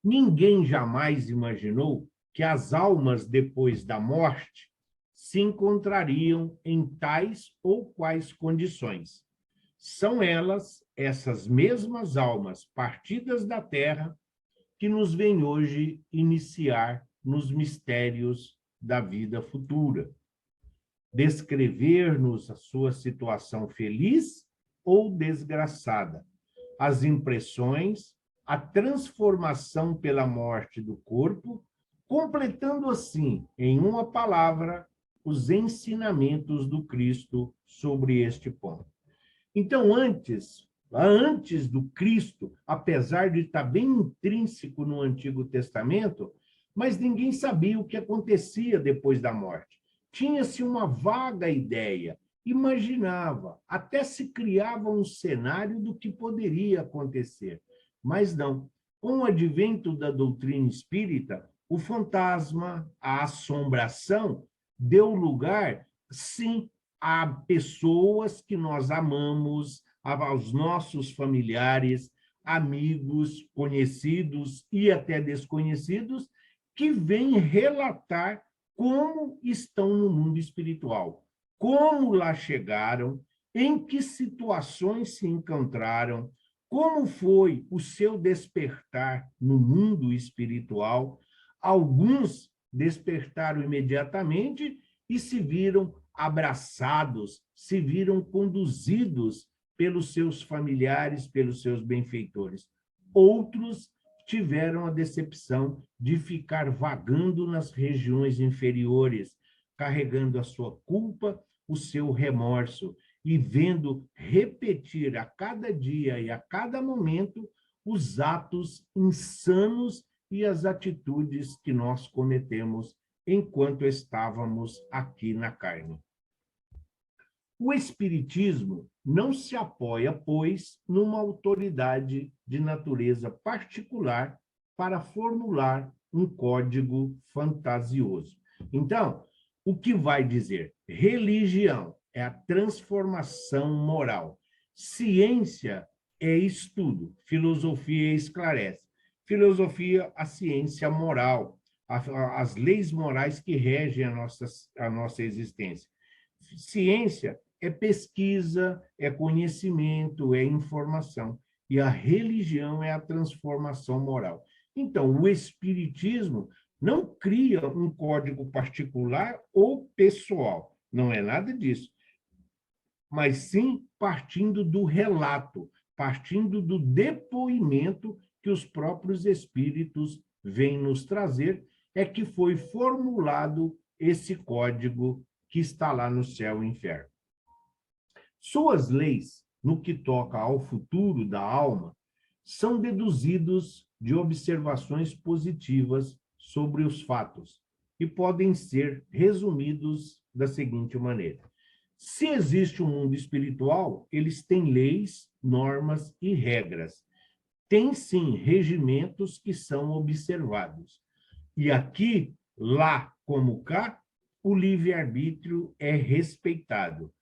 [SPEAKER 1] Ninguém jamais imaginou que as almas depois da morte se encontrariam em tais ou quais condições. São elas, essas mesmas almas partidas da terra, que nos vêm hoje iniciar nos mistérios da vida futura, descrever-nos a sua situação feliz ou desgraçada, as impressões, a transformação pela morte do corpo, completando assim, em uma palavra, os ensinamentos do Cristo sobre este ponto. Então, antes do Cristo, apesar de estar bem intrínseco no Antigo Testamento, mas ninguém sabia o que acontecia depois da morte. Tinha-se uma vaga ideia, imaginava, até se criava um cenário do que poderia acontecer. Mas não. Com o advento da doutrina espírita, o fantasma, a assombração, deu lugar, sim, a pessoas que nós amamos, aos nossos familiares, amigos, conhecidos e até desconhecidos, que vêm relatar como estão no mundo espiritual, como lá chegaram, em que situações se encontraram, como foi o seu despertar no mundo espiritual. Alguns despertaram imediatamente e se viram abraçados, se viram conduzidos pelos seus familiares, pelos seus benfeitores. Outros tiveram a decepção de ficar vagando nas regiões inferiores, carregando a sua culpa, o seu remorso, e vendo repetir a cada dia e a cada momento os atos insanos e as atitudes que nós cometemos enquanto estávamos aqui na carne. O Espiritismo não se apoia, pois, numa autoridade de natureza particular para formular um código fantasioso. Então, o que vai dizer? Religião é a transformação moral. Ciência é estudo. Filosofia esclarece. Filosofia, a ciência moral, as leis morais que regem a nossa existência. Ciência é pesquisa, é conhecimento, é informação. E a religião é a transformação moral. Então, o Espiritismo não cria um código particular ou pessoal. Não é nada disso. Mas sim partindo do relato, partindo do depoimento que os próprios espíritos vêm nos trazer, é que foi formulado esse código que está lá no céu e inferno. Suas leis, no que toca ao futuro da alma, são deduzidos de observações positivas sobre os fatos e podem ser resumidos da seguinte maneira. Se existe um mundo espiritual, eles têm leis, normas e regras. Tem, sim, regimentos que são observados. E aqui, lá como cá, o livre-arbítrio é respeitado.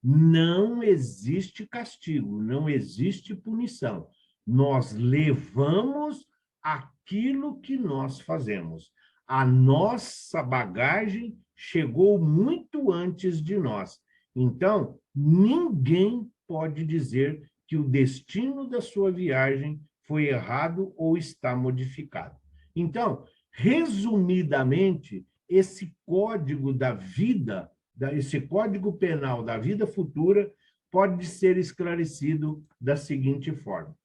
[SPEAKER 1] Não existe castigo, não existe punição. Nós levamos aquilo que nós fazemos. A nossa bagagem chegou muito antes de nós. Então, ninguém pode dizer que o destino da sua viagem foi errado ou está modificado. Então, resumidamente, esse código da vida, esse código penal da vida futura, pode ser esclarecido da seguinte forma.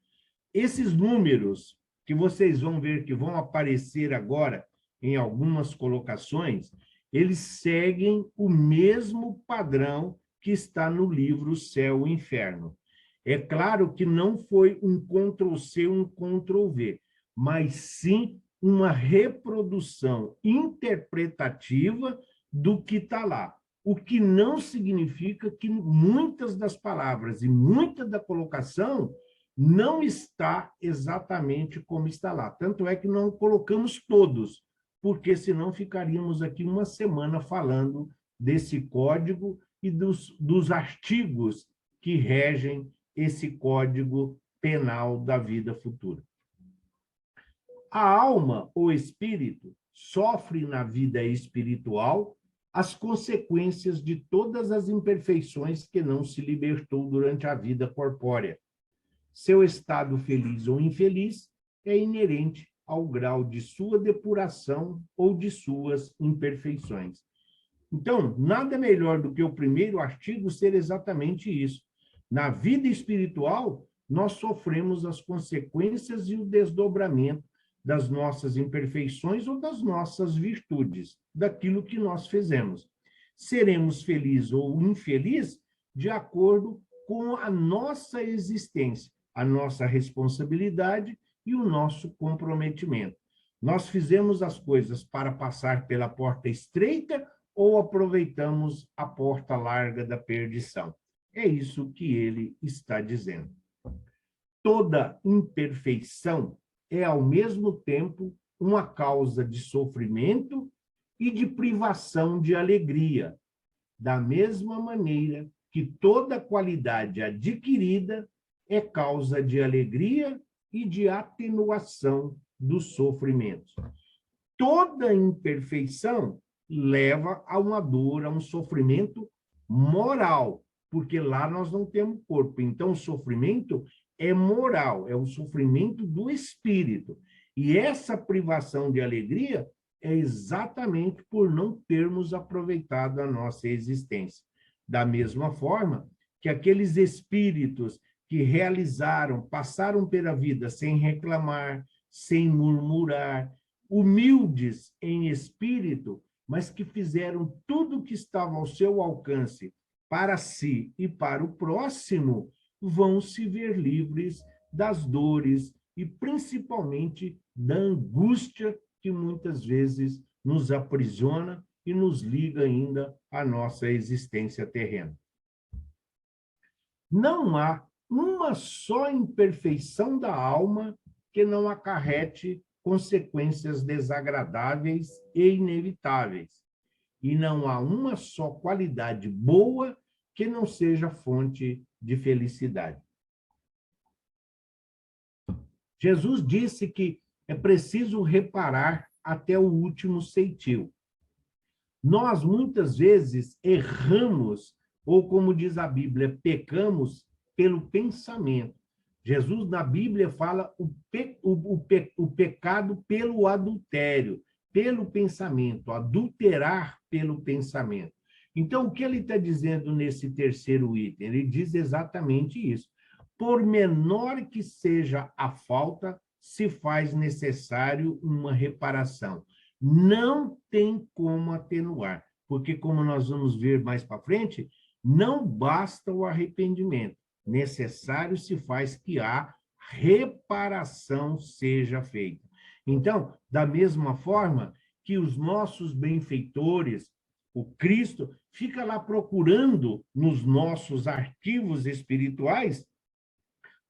[SPEAKER 1] Esses números que vocês vão ver que vão aparecer agora em algumas colocações, eles seguem o mesmo padrão que está no livro Céu e Inferno. É claro que não foi um Ctrl+C, um Ctrl+V, mas sim uma reprodução interpretativa do que está lá. O que não significa que muitas das palavras e muita da colocação não está exatamente como está lá. Tanto é que não colocamos todos, porque senão ficaríamos aqui uma semana falando desse código e dos artigos que regem esse código penal da vida futura. A alma, ou espírito, sofre na vida espiritual as consequências de todas as imperfeições que não se libertou durante a vida corpórea. Seu estado feliz ou infeliz é inerente ao grau de sua depuração ou de suas imperfeições. Então, nada melhor do que o primeiro artigo ser exatamente isso. Na vida espiritual, nós sofremos as consequências e o desdobramento das nossas imperfeições ou das nossas virtudes, daquilo que nós fizemos. Seremos felizes ou infelizes de acordo com a nossa existência, a nossa responsabilidade e o nosso comprometimento. Nós fizemos as coisas para passar pela porta estreita ou aproveitamos a porta larga da perdição? É isso que ele está dizendo. Toda imperfeição é, ao mesmo tempo, uma causa de sofrimento e de privação de alegria, da mesma maneira que toda qualidade adquirida é causa de alegria e de atenuação dos sofrimentos. Toda imperfeição leva a uma dor, a um sofrimento moral, porque lá nós não temos corpo. Então, o sofrimento é moral, é o sofrimento do espírito. E essa privação de alegria é exatamente por não termos aproveitado a nossa existência. Da mesma forma que aqueles espíritos que realizaram, passaram pela vida sem reclamar, sem murmurar, humildes em espírito, mas que fizeram tudo o que estava ao seu alcance para si e para o próximo, vão se ver livres das dores e principalmente da angústia que muitas vezes nos aprisiona e nos liga ainda à nossa existência terrena. Não há uma só imperfeição da alma que não acarrete consequências desagradáveis e inevitáveis. E não há uma só qualidade boa que não seja fonte de felicidade. Jesus disse que é preciso reparar até o último ceitil. Nós, muitas vezes, erramos, ou como diz a Bíblia, pecamos pelo pensamento. Jesus, na Bíblia, fala o pecado pelo adultério, pelo pensamento, adulterar pelo pensamento. Então, o que ele está dizendo nesse terceiro item? Ele diz exatamente isso. Por menor que seja a falta, se faz necessário uma reparação. Não tem como atenuar, porque, como nós vamos ver mais para frente, não basta o arrependimento. Necessário se faz que a reparação seja feita. Então, da mesma forma que os nossos benfeitores, o Cristo, fica lá procurando nos nossos arquivos espirituais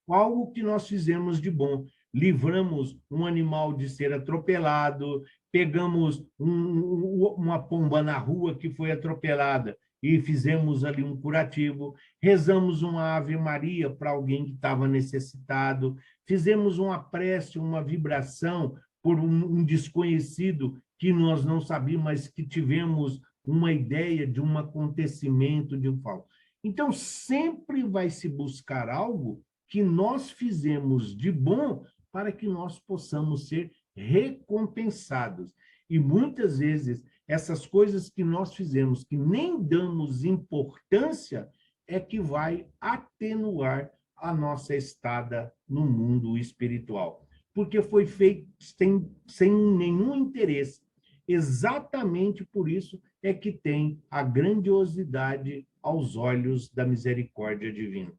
[SPEAKER 1] algo que nós fizemos de bom. Livramos um animal de ser atropelado, pegamos uma pomba na rua que foi atropelada e fizemos ali um curativo, rezamos uma Ave Maria para alguém que estava necessitado, fizemos uma prece, uma vibração por um desconhecido que nós não sabíamos, mas que tivemos uma ideia de um acontecimento, de um fato. Então, sempre vai se buscar algo que nós fizemos de bom para que nós possamos ser recompensados. E muitas vezes, essas coisas que nós fizemos, que nem damos importância, é que vai atenuar a nossa estada no mundo espiritual. Porque foi feito sem nenhum interesse. Exatamente por isso é que tem a grandiosidade aos olhos da misericórdia divina.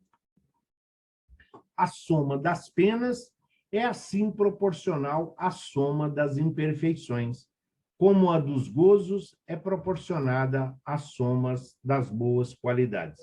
[SPEAKER 1] A soma das penas é assim proporcional à soma das imperfeições, como a dos gozos é proporcionada às somas das boas qualidades.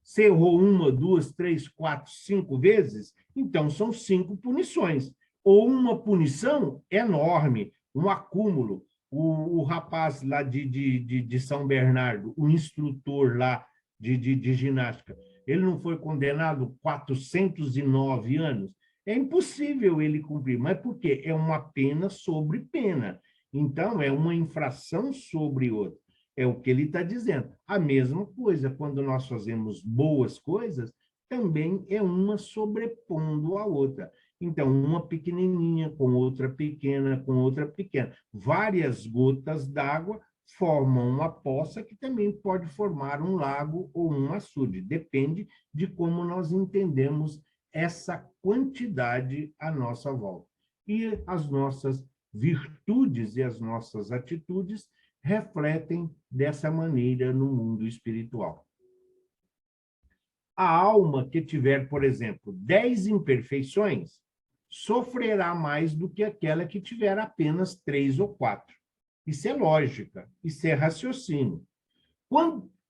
[SPEAKER 1] Se errou 1, 2, 3, 4, 5 vezes, então são 5 punições. Ou uma punição enorme, um acúmulo. O rapaz lá de São Bernardo, o instrutor lá de ginástica, ele não foi condenado 409 anos? É impossível ele cumprir, mas por quê? É uma pena sobre pena. Então, é uma infração sobre outra. É o que ele está dizendo. A mesma coisa, quando nós fazemos boas coisas, também é uma sobrepondo a outra. Então, uma pequenininha com outra pequena, com outra pequena. Várias gotas d'água formam uma poça que também pode formar um lago ou um açude. Depende de como nós entendemos essa quantidade à nossa volta. E as nossas virtudes e as nossas atitudes refletem dessa maneira no mundo espiritual. A alma que tiver, por exemplo, 10 imperfeições, sofrerá mais do que aquela que tiver apenas 3 ou 4. Isso é lógica, isso é raciocínio.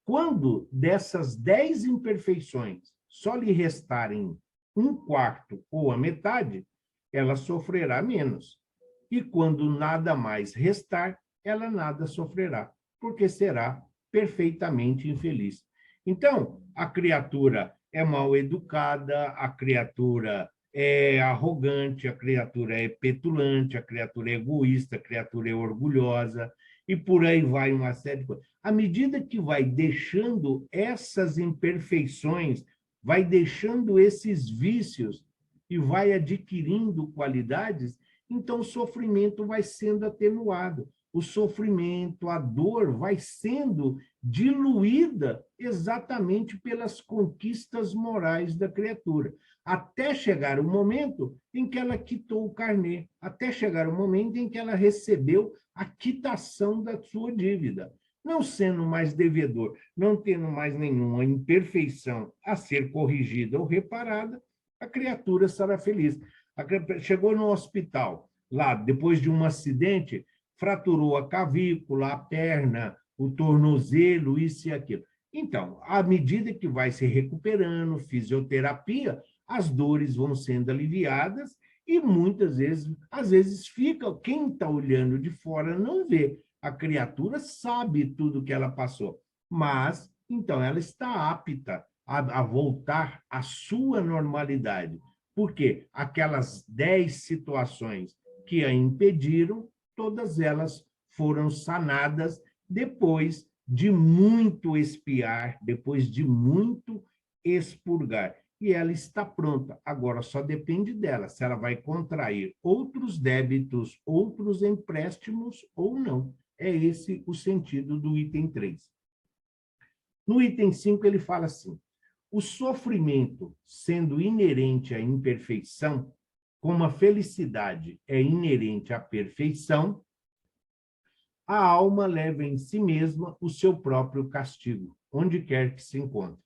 [SPEAKER 1] Quando dessas 10 imperfeições só lhe restarem 1/4 ou a metade, ela sofrerá menos. E quando nada mais restar, ela nada sofrerá, porque será perfeitamente infeliz. Então, a criatura é mal educada, a criatura é arrogante, a criatura é petulante, a criatura é egoísta, a criatura é orgulhosa, e por aí vai uma série de coisas. À medida que vai deixando essas imperfeições, vai deixando esses vícios e vai adquirindo qualidades, então o sofrimento vai sendo atenuado. O sofrimento, a dor vai sendo diluída exatamente pelas conquistas morais da criatura. até chegar o momento em que ela quitou o carnê, até chegar o momento em que ela recebeu a quitação da sua dívida. Não sendo mais devedor, não tendo mais nenhuma imperfeição a ser corrigida ou reparada, a criatura será feliz. Chegou no hospital, lá, depois de um acidente, fraturou a clavícula, a perna, o tornozelo, isso e aquilo. Então, à medida que vai se recuperando, fisioterapia, as dores vão sendo aliviadas e muitas vezes, às vezes fica, quem está olhando de fora não vê. A criatura sabe tudo que ela passou, mas, então, ela está apta a voltar à sua normalidade. Porque aquelas 10 situações que a impediram, todas elas foram sanadas depois de muito expiar, depois de muito expurgar. E ela está pronta. Agora só depende dela, se ela vai contrair outros débitos, outros empréstimos ou não. É esse o sentido do item 3. No item 5, ele fala assim: o sofrimento, sendo inerente à imperfeição, como a felicidade é inerente à perfeição, a alma leva em si mesma o seu próprio castigo, onde quer que se encontre.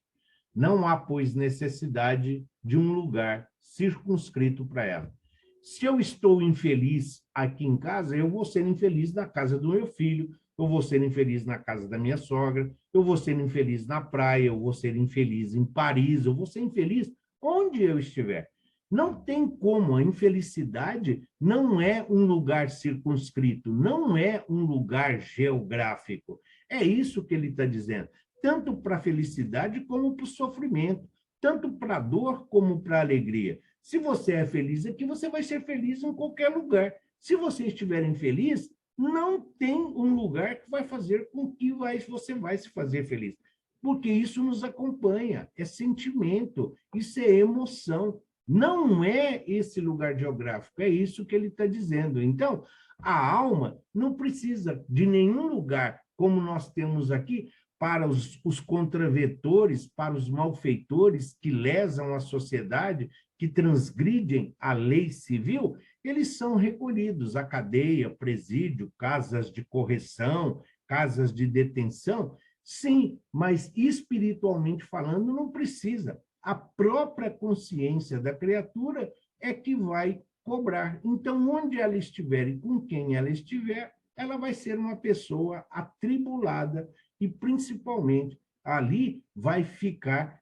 [SPEAKER 1] Não há, pois, necessidade de um lugar circunscrito para ela. Se eu estou infeliz aqui em casa, eu vou ser infeliz na casa do meu filho, eu vou ser infeliz na casa da minha sogra, eu vou ser infeliz na praia, eu vou ser infeliz em Paris, eu vou ser infeliz onde eu estiver. Não tem como, a infelicidade não é um lugar circunscrito, não é um lugar geográfico. É isso que ele está dizendo, tanto para a felicidade como para o sofrimento, tanto para a dor como para a alegria. Se você é feliz aqui, você vai ser feliz em qualquer lugar. Se você estiver infeliz, não tem um lugar que vai fazer com que você vai se fazer feliz. Porque isso nos acompanha, é sentimento, isso é emoção. Não é esse lugar geográfico, é isso que ele está dizendo. Então, a alma não precisa de nenhum lugar, como nós temos aqui, para os contravetores, para os malfeitores que lesam a sociedade, que transgridem a lei civil, eles são recolhidos à cadeia, presídio, casas de correção, casas de detenção. Sim, mas espiritualmente falando, não precisa. A própria consciência da criatura é que vai cobrar. Então, onde ela estiver e com quem ela estiver, ela vai ser uma pessoa atribulada e, principalmente, ali vai ficar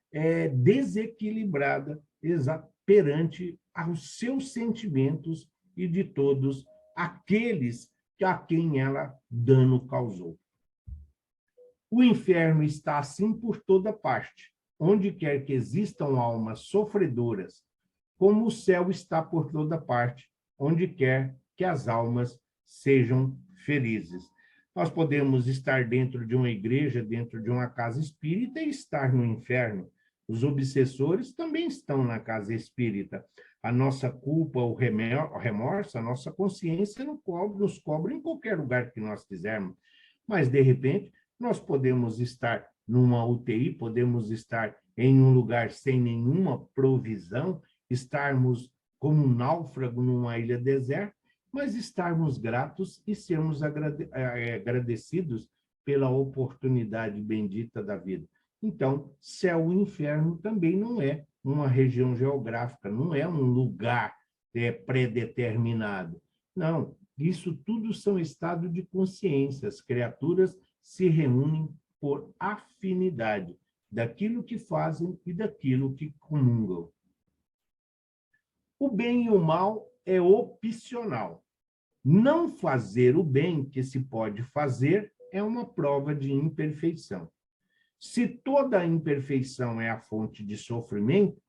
[SPEAKER 1] desequilibrada perante aos seus sentimentos e de todos aqueles a quem ela dano causou. O inferno está assim por toda parte, onde quer que existam almas sofredoras, como o céu está por toda parte, onde quer que as almas sejam felizes. Nós podemos estar dentro de uma igreja, dentro de uma casa espírita e estar no inferno. Os obsessores também estão na casa espírita. A nossa culpa, o remorso, a nossa consciência nos cobra em qualquer lugar que nós quisermos. Mas, de repente, nós podemos estar numa UTI, podemos estar em um lugar sem nenhuma provisão, estarmos como um náufrago numa ilha deserta, mas estarmos gratos e sermos agradecidos pela oportunidade bendita da vida. Então, céu e inferno também não é uma região geográfica, não é um lugar pré-determinado. Não, isso tudo são estados de consciência. As criaturas se reúnem por afinidade daquilo que fazem e daquilo que comungam. O bem e o mal é opcional. Não fazer o bem que se pode fazer é uma prova de imperfeição. Se toda a imperfeição é a fonte de sofrimento,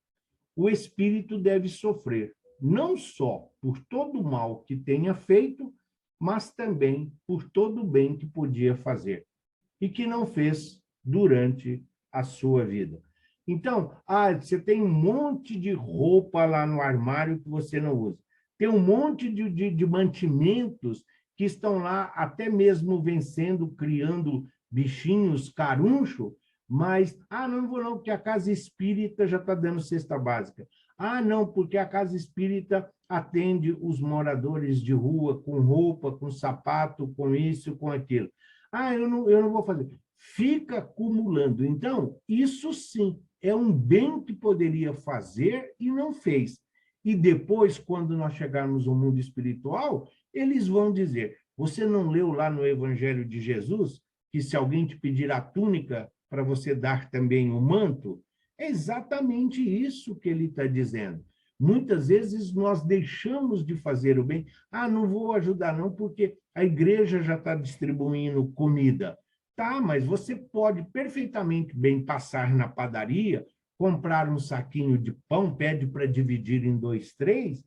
[SPEAKER 1] o espírito deve sofrer, não só por todo o mal que tenha feito, mas também por todo o bem que podia fazer e que não fez durante a sua vida. Então, você tem um monte de roupa lá no armário que você não usa. Tem um monte de mantimentos que estão lá até mesmo vencendo, criando bichinhos, caruncho, mas, não vou não, porque a casa espírita já está dando cesta básica. Ah, não, porque a casa espírita atende os moradores de rua com roupa, com sapato, com isso, com aquilo. Ah, eu não vou fazer. Fica acumulando. Então, isso sim é um bem que poderia fazer e não fez. E depois, quando nós chegarmos ao mundo espiritual, eles vão dizer: você não leu lá no Evangelho de Jesus que se alguém te pedir a túnica, para você dar também o manto? É exatamente isso que ele está dizendo. Muitas vezes nós deixamos de fazer o bem. Ah, não vou ajudar não, porque a igreja já está distribuindo comida. Tá, mas você pode perfeitamente bem passar na padaria, comprar um saquinho de pão, pede para dividir em dois, três,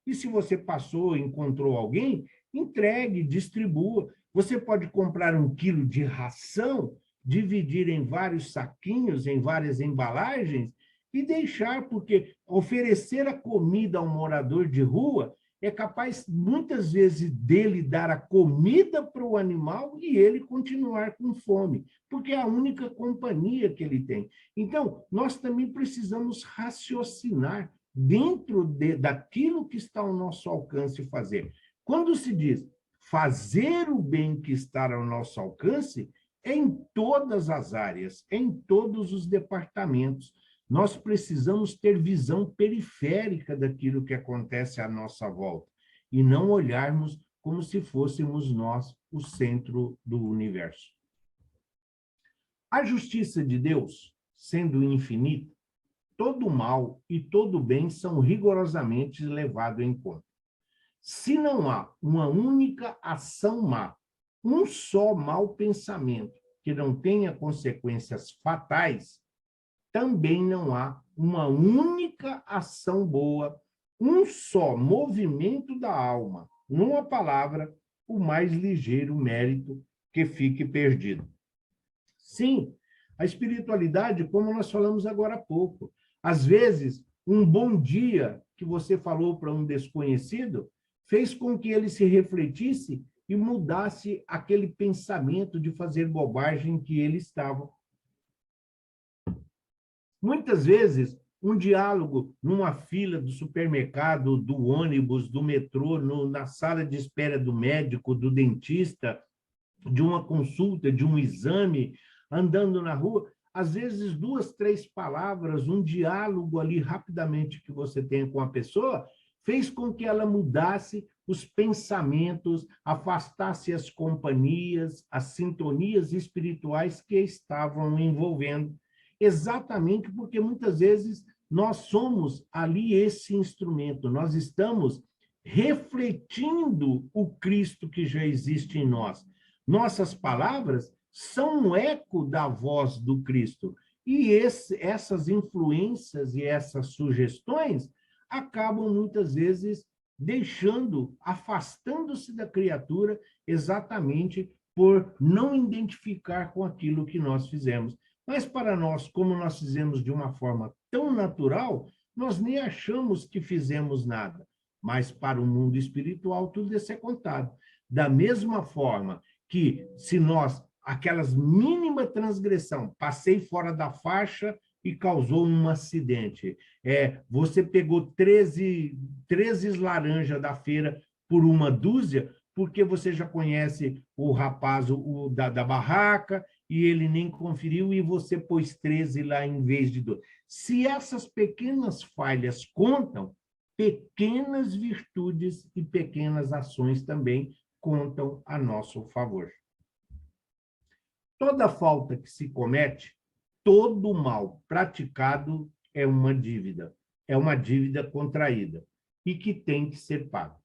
[SPEAKER 1] e se você passou, encontrou alguém, entregue, distribua. Você pode comprar 1 quilo de ração, dividir em vários saquinhos, em várias embalagens, e deixar, porque oferecer a comida ao morador de rua é capaz, muitas vezes, dele dar a comida para o animal e ele continuar com fome, porque é a única companhia que ele tem. Então, nós também precisamos raciocinar dentro daquilo que está ao nosso alcance fazer. Quando se diz fazer o bem que está ao nosso alcance, é em todas as áreas, é em todos os departamentos. Nós precisamos ter visão periférica daquilo que acontece à nossa volta e não olharmos como se fôssemos nós o centro do universo. A justiça de Deus, sendo infinita, todo mal e todo bem são rigorosamente levados em conta. Se não há uma única ação má, um só mau pensamento que não tenha consequências fatais, também não há uma única ação boa, um só movimento da alma, numa palavra, o mais ligeiro mérito que fique perdido. Sim, a espiritualidade, como nós falamos agora há pouco, às vezes, um bom dia que você falou para um desconhecido fez com que ele se refletisse e mudasse aquele pensamento de fazer bobagem que ele estava. Muitas vezes, um diálogo numa fila do supermercado, do ônibus, do metrô, na sala de espera do médico, do dentista, de uma consulta, de um exame, andando na rua, às vezes 2, 3 palavras, um diálogo ali rapidamente que você tem com a pessoa, fez com que ela mudasse os pensamentos, afastasse as companhias, as sintonias espirituais que estavam envolvendo. Exatamente porque muitas vezes nós somos ali esse instrumento, nós estamos refletindo o Cristo que já existe em nós. Nossas palavras são um eco da voz do Cristo. E essas influências e essas sugestões acabam, muitas vezes, afastando-se da criatura exatamente por não identificar com aquilo que nós fizemos. Mas para nós, como nós fizemos de uma forma tão natural, nós nem achamos que fizemos nada. Mas para o mundo espiritual, tudo isso é contado. Da mesma forma que se nós, aquelas mínima transgressão, passei fora da faixa e causou um acidente. Você pegou 13 laranjas da feira por uma dúzia, porque você já conhece o rapaz da barraca, e ele nem conferiu, e você pôs 13 lá em vez de 12. Se essas pequenas falhas contam, pequenas virtudes e pequenas ações também contam a nosso favor. Toda falta que se comete, todo mal praticado é uma dívida contraída e que tem que ser paga.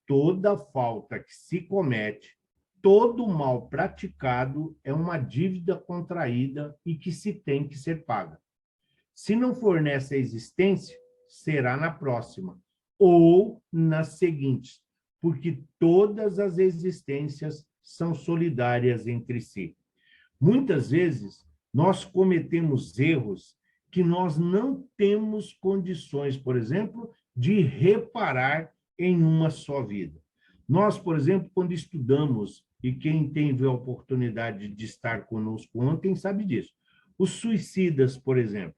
[SPEAKER 1] Toda falta que se comete, todo mal praticado é uma dívida contraída e que se tem que ser paga. Se não for nessa existência, será na próxima ou nas seguintes, porque todas as existências são solidárias entre si. Muitas vezes, nós cometemos erros que nós não temos condições, por exemplo, de reparar em uma só vida. Nós, por exemplo, quando estudamos, e quem teve a oportunidade de estar conosco ontem sabe disso, os suicidas, por exemplo,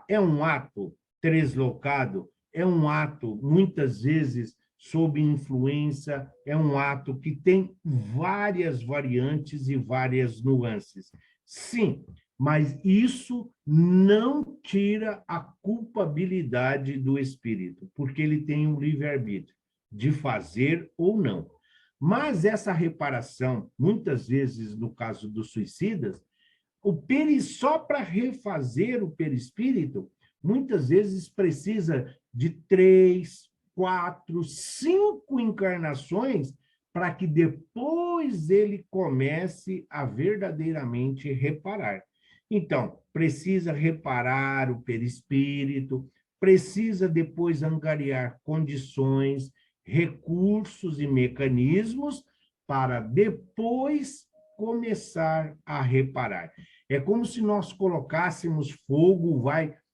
[SPEAKER 1] é um ato translocado, é um ato, muitas vezes, sob influência, é um ato que tem várias variantes e várias nuances. Sim, mas isso não tira a culpabilidade do espírito, porque ele tem um livre-arbítrio de fazer ou não. Mas essa reparação, muitas vezes, no caso dos suicidas, só para refazer o perispírito, muitas vezes precisa de 3, 4, 5 encarnações para que depois ele comece a verdadeiramente reparar. Então, precisa reparar o perispírito, precisa depois angariar condições, recursos e mecanismos para depois começar a reparar. É como se nós colocássemos fogo,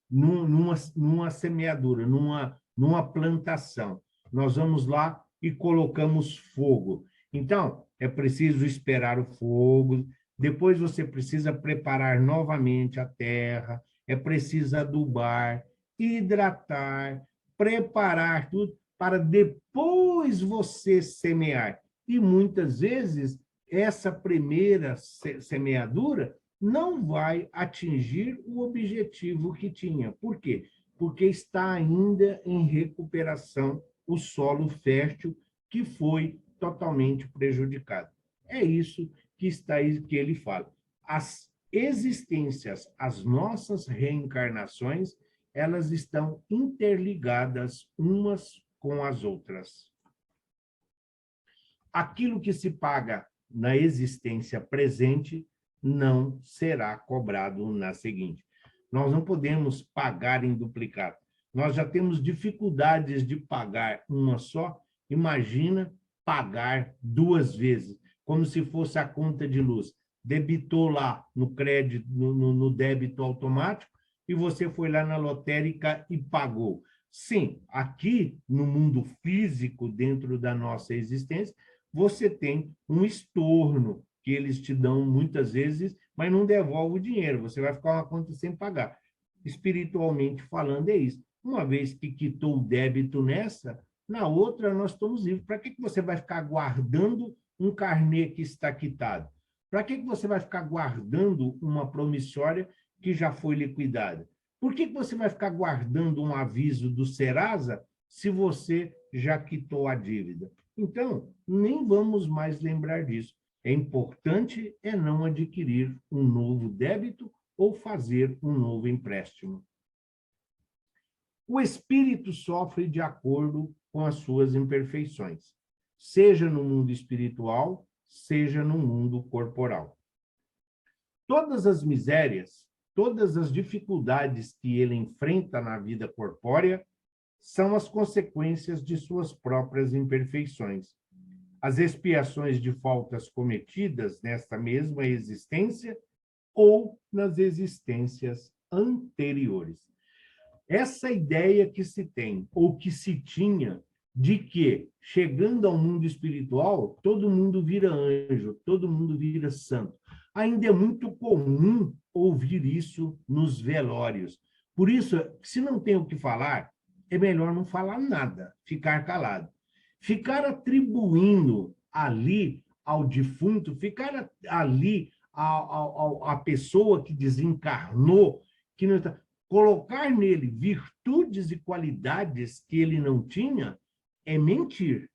[SPEAKER 1] numa semeadura, numa plantação. Nós vamos lá e colocamos fogo. Então, é preciso esperar o fogo, depois você precisa preparar novamente a terra, é preciso adubar, hidratar, preparar tudo, para depois você semear. E muitas vezes, essa primeira semeadura não vai atingir o objetivo que tinha. Por quê? Porque está ainda em recuperação o solo fértil que foi totalmente prejudicado. É isso que ele fala. As existências, as nossas reencarnações, elas estão interligadas umas com as outras. Aquilo que se paga na existência presente não será cobrado na seguinte. Nós não podemos pagar em duplicado. Nós já temos dificuldades de pagar uma só, imagina pagar 2 vezes, como se fosse a conta de luz. Debitou lá no crédito, no débito automático, e você foi lá na lotérica e pagou. Sim, aqui no mundo físico, dentro da nossa existência, você tem um estorno que eles te dão muitas vezes, mas não devolve o dinheiro, você vai ficar uma conta sem pagar. Espiritualmente falando, é isso. Uma vez que quitou o débito nessa, na outra nós estamos livres. Para que você vai ficar guardando um carnê que está quitado? Para que você vai ficar guardando uma promissória que já foi liquidada? Por que você vai ficar guardando um aviso do Serasa se você já quitou a dívida? Então, nem vamos mais lembrar disso. É importante não adquirir um novo débito ou fazer um novo empréstimo. O espírito sofre de acordo com as suas imperfeições, seja no mundo espiritual, seja no mundo corporal. Todas as misérias, todas as dificuldades que ele enfrenta na vida corpórea são as consequências de suas próprias imperfeições. As expiações de faltas cometidas nesta mesma existência ou nas existências anteriores. Essa ideia que se tem, ou que se tinha, de que, chegando ao mundo espiritual, todo mundo vira anjo, todo mundo vira santo. Ainda é muito comum ouvir isso nos velórios. Por isso, se não tem o que falar, é melhor não falar nada, ficar calado. Ficar atribuindo ali ao defunto, ficar ali à pessoa que desencarnou, que não está, colocar nele virtudes e qualidades que ele não tinha, é mentir.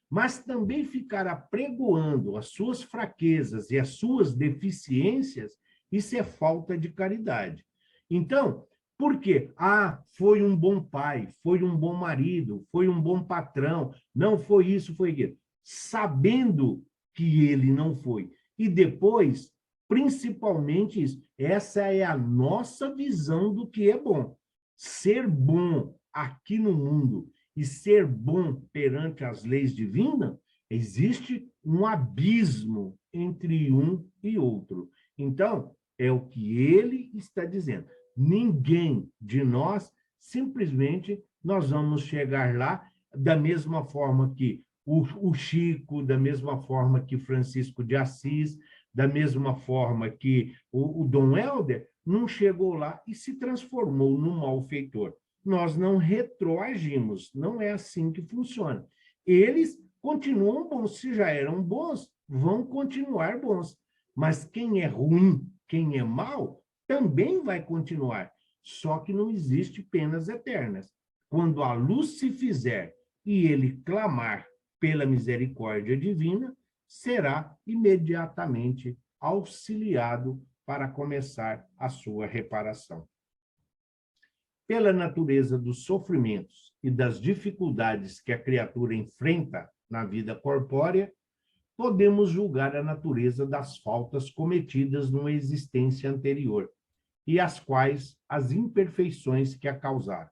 [SPEAKER 1] Mas também ficar apregoando as suas fraquezas e as suas deficiências, isso é falta de caridade. Então, por quê? Foi um bom pai, foi um bom marido, foi um bom patrão, não foi isso, foi aquilo. Sabendo que ele não foi. E depois, principalmente isso, essa é a nossa visão do que é bom. Ser bom aqui no mundo e ser bom perante as leis divinas, existe um abismo entre um e outro. Então, é o que ele está dizendo. Ninguém de nós, simplesmente, nós vamos chegar lá da mesma forma que o Chico, da mesma forma que Francisco de Assis, da mesma forma que o Dom Helder, não chegou lá e se transformou num malfeitor. nós não retroagimos. Não é assim que funciona. Eles continuam bons. Se já eram bons, vão continuar bons. Mas quem é ruim, quem é mau, também vai continuar. Só que não existe penas eternas. Quando a luz se fizer e ele clamar pela misericórdia divina, será imediatamente auxiliado para começar a sua reparação. Pela natureza dos sofrimentos e das dificuldades que a criatura enfrenta na vida corpórea, podemos julgar a natureza das faltas cometidas numa existência anterior e as quais as imperfeições que a causaram.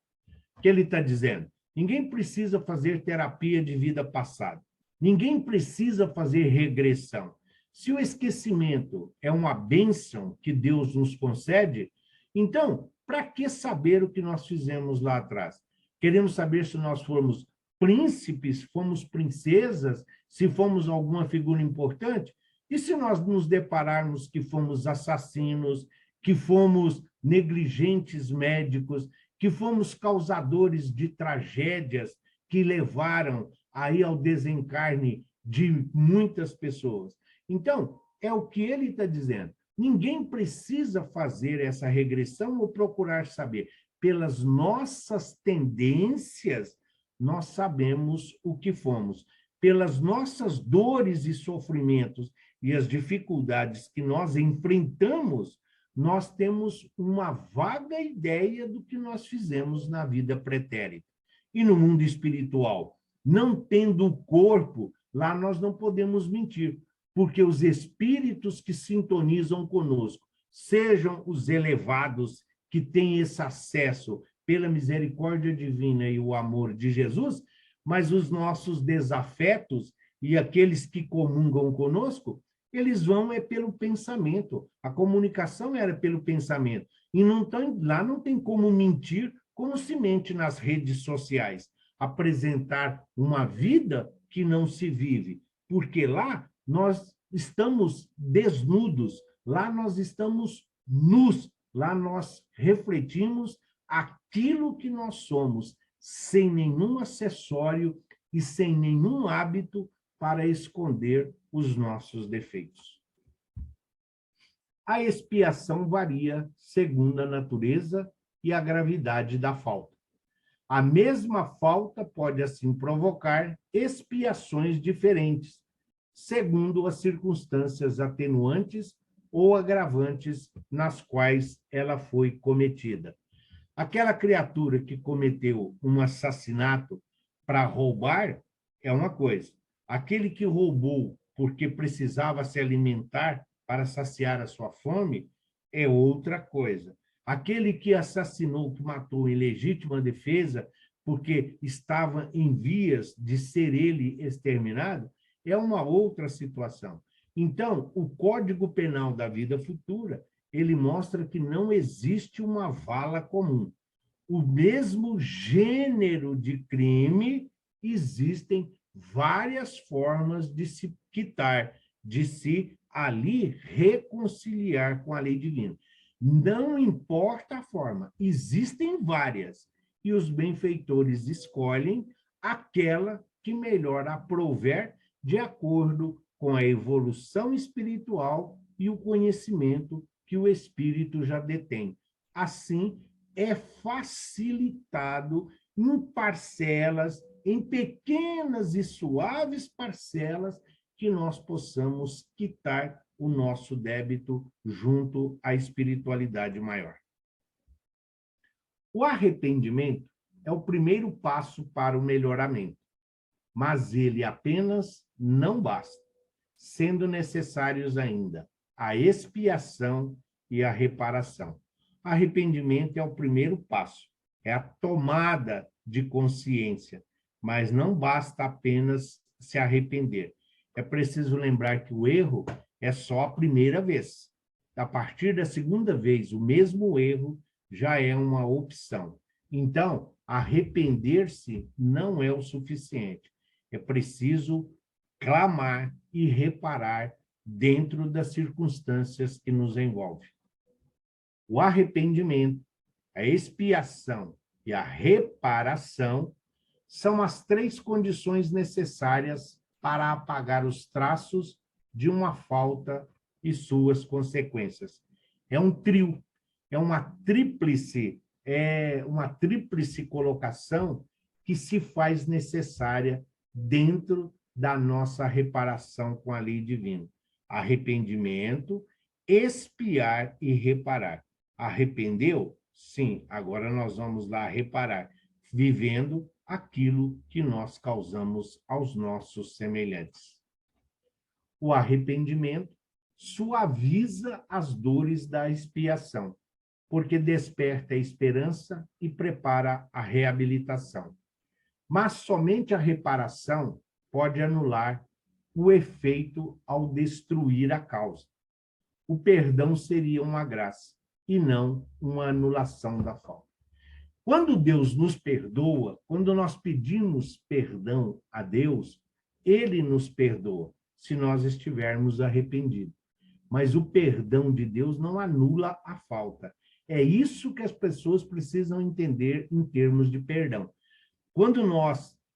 [SPEAKER 1] O que ele está dizendo? Ninguém precisa fazer terapia de vida passada. Ninguém precisa fazer regressão. Se o esquecimento é uma bênção que Deus nos concede, então, para que saber o que nós fizemos lá atrás? Queremos saber se nós fomos príncipes, fomos princesas, se fomos alguma figura importante? E se nós nos depararmos que fomos assassinos, que fomos negligentes médicos, que fomos causadores de tragédias que levaram aí ao desencarne de muitas pessoas? Então, é o que ele está dizendo. Ninguém precisa fazer essa regressão ou procurar saber. Pelas nossas tendências, nós sabemos o que fomos. Pelas nossas dores e sofrimentos e as dificuldades que nós enfrentamos, nós temos uma vaga ideia do que nós fizemos na vida pretérita. E no mundo espiritual, não tendo o corpo, lá nós não podemos mentir, porque os espíritos que sintonizam conosco, sejam os elevados que têm esse acesso pela misericórdia divina e o amor de Jesus, mas os nossos desafetos e aqueles que comungam conosco, eles vão pelo pensamento. A comunicação era pelo pensamento. E lá não tem como mentir, como se mente nas redes sociais. Apresentar uma vida que não se vive. Porque lá nós estamos desnudos, lá nós estamos nus, lá nós refletimos aquilo que nós somos, sem nenhum acessório e sem nenhum hábito para esconder os nossos defeitos. A expiação varia segundo a natureza e a gravidade da falta. A mesma falta pode, assim, provocar expiações diferentes, segundo as circunstâncias atenuantes ou agravantes nas quais ela foi cometida. Aquela criatura que cometeu um assassinato para roubar é uma coisa. Aquele que roubou porque precisava se alimentar para saciar a sua fome é outra coisa. Aquele que assassinou, que matou em legítima defesa porque estava em vias de ser ele exterminado, é uma outra situação. Então, o Código Penal da Vida Futura, ele mostra que não existe uma vala comum. O mesmo gênero de crime, existem várias formas de se quitar, de se ali reconciliar com a lei divina. Não importa a forma, existem várias, e os benfeitores escolhem aquela que melhor aprouver de acordo com a evolução espiritual e o conhecimento que o espírito já detém. Assim, é facilitado em parcelas, em pequenas e suaves parcelas, que nós possamos quitar o nosso débito junto à espiritualidade maior. O arrependimento é o primeiro passo para o melhoramento, mas ele apenas não basta, sendo necessários ainda a expiação e a reparação. Arrependimento é o primeiro passo, é a tomada de consciência, mas não basta apenas se arrepender. É preciso lembrar que o erro é só a primeira vez. A partir da segunda vez, o mesmo erro já é uma opção. Então, arrepender-se não é o suficiente. É preciso clamar e reparar dentro das circunstâncias que nos envolvem. O arrependimento, a expiação e a reparação são as três condições necessárias para apagar os traços de uma falta e suas consequências. É um trio, é uma tríplice colocação que se faz necessária dentro da nossa reparação com a lei divina. Arrependimento, expiar e reparar. Arrependeu? Sim, agora nós vamos lá reparar, vivendo aquilo que nós causamos aos nossos semelhantes. O arrependimento suaviza as dores da expiação, porque desperta a esperança e prepara a reabilitação. Mas somente a reparação pode anular o efeito ao destruir a causa. O perdão seria uma graça e não uma anulação da falta. Quando Deus nos perdoa, quando nós pedimos perdão a Deus, Ele nos perdoa, se nós estivermos arrependidos. Mas o perdão de Deus não anula a falta. É isso que as pessoas precisam entender em termos de perdão. Quando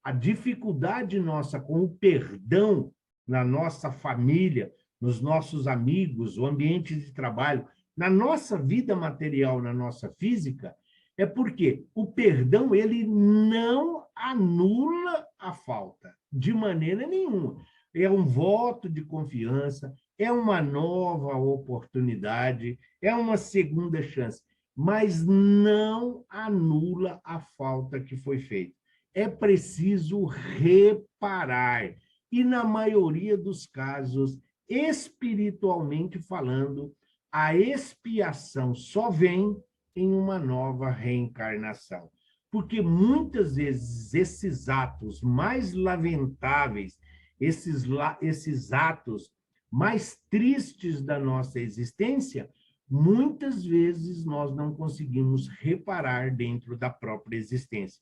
[SPEAKER 1] a dificuldade nossa com o perdão na nossa família, nos nossos amigos, o ambiente de trabalho, na nossa vida material, na nossa física, é porque o perdão, ele não anula a falta, de maneira nenhuma. É um voto de confiança, é uma nova oportunidade, é uma segunda chance, mas não anula a falta que foi feita. É preciso reparar. E, na maioria dos casos, espiritualmente falando, a expiação só vem em uma nova reencarnação. Porque muitas vezes esses atos mais lamentáveis, esses atos mais tristes da nossa existência, muitas vezes nós não conseguimos reparar dentro da própria existência.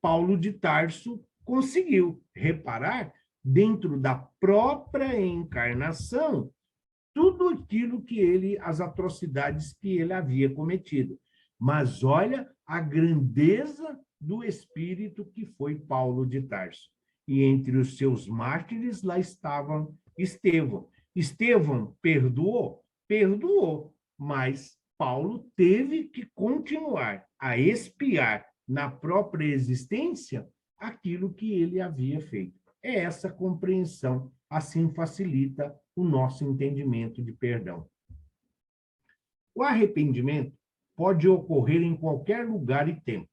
[SPEAKER 1] Paulo de Tarso conseguiu reparar dentro da própria encarnação tudo aquilo as atrocidades que ele havia cometido. Mas olha a grandeza do espírito que foi Paulo de Tarso. E entre os seus mártires lá estava Estevão. Estevão perdoou? Perdoou, mas Paulo teve que continuar a expiar na própria existência aquilo que ele havia feito. É essa compreensão, assim facilita o nosso entendimento de perdão. O arrependimento pode ocorrer em qualquer lugar e tempo.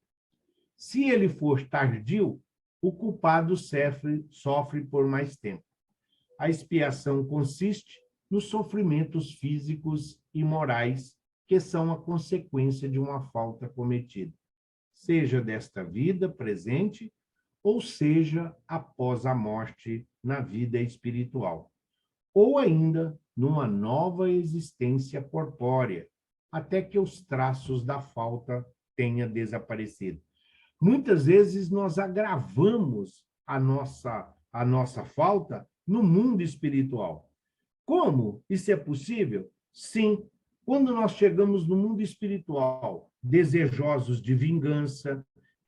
[SPEAKER 1] Se ele for tardio, o culpado sofre por mais tempo. A expiação consiste nos sofrimentos físicos e morais que são a consequência de uma falta cometida, seja desta vida presente ou seja após a morte na vida espiritual, ou ainda numa nova existência corpórea, até que os traços da falta tenham desaparecido. Muitas vezes nós agravamos a nossa falta no mundo espiritual. Como isso é possível? Sim, quando nós chegamos no mundo espiritual, desejosos de vingança,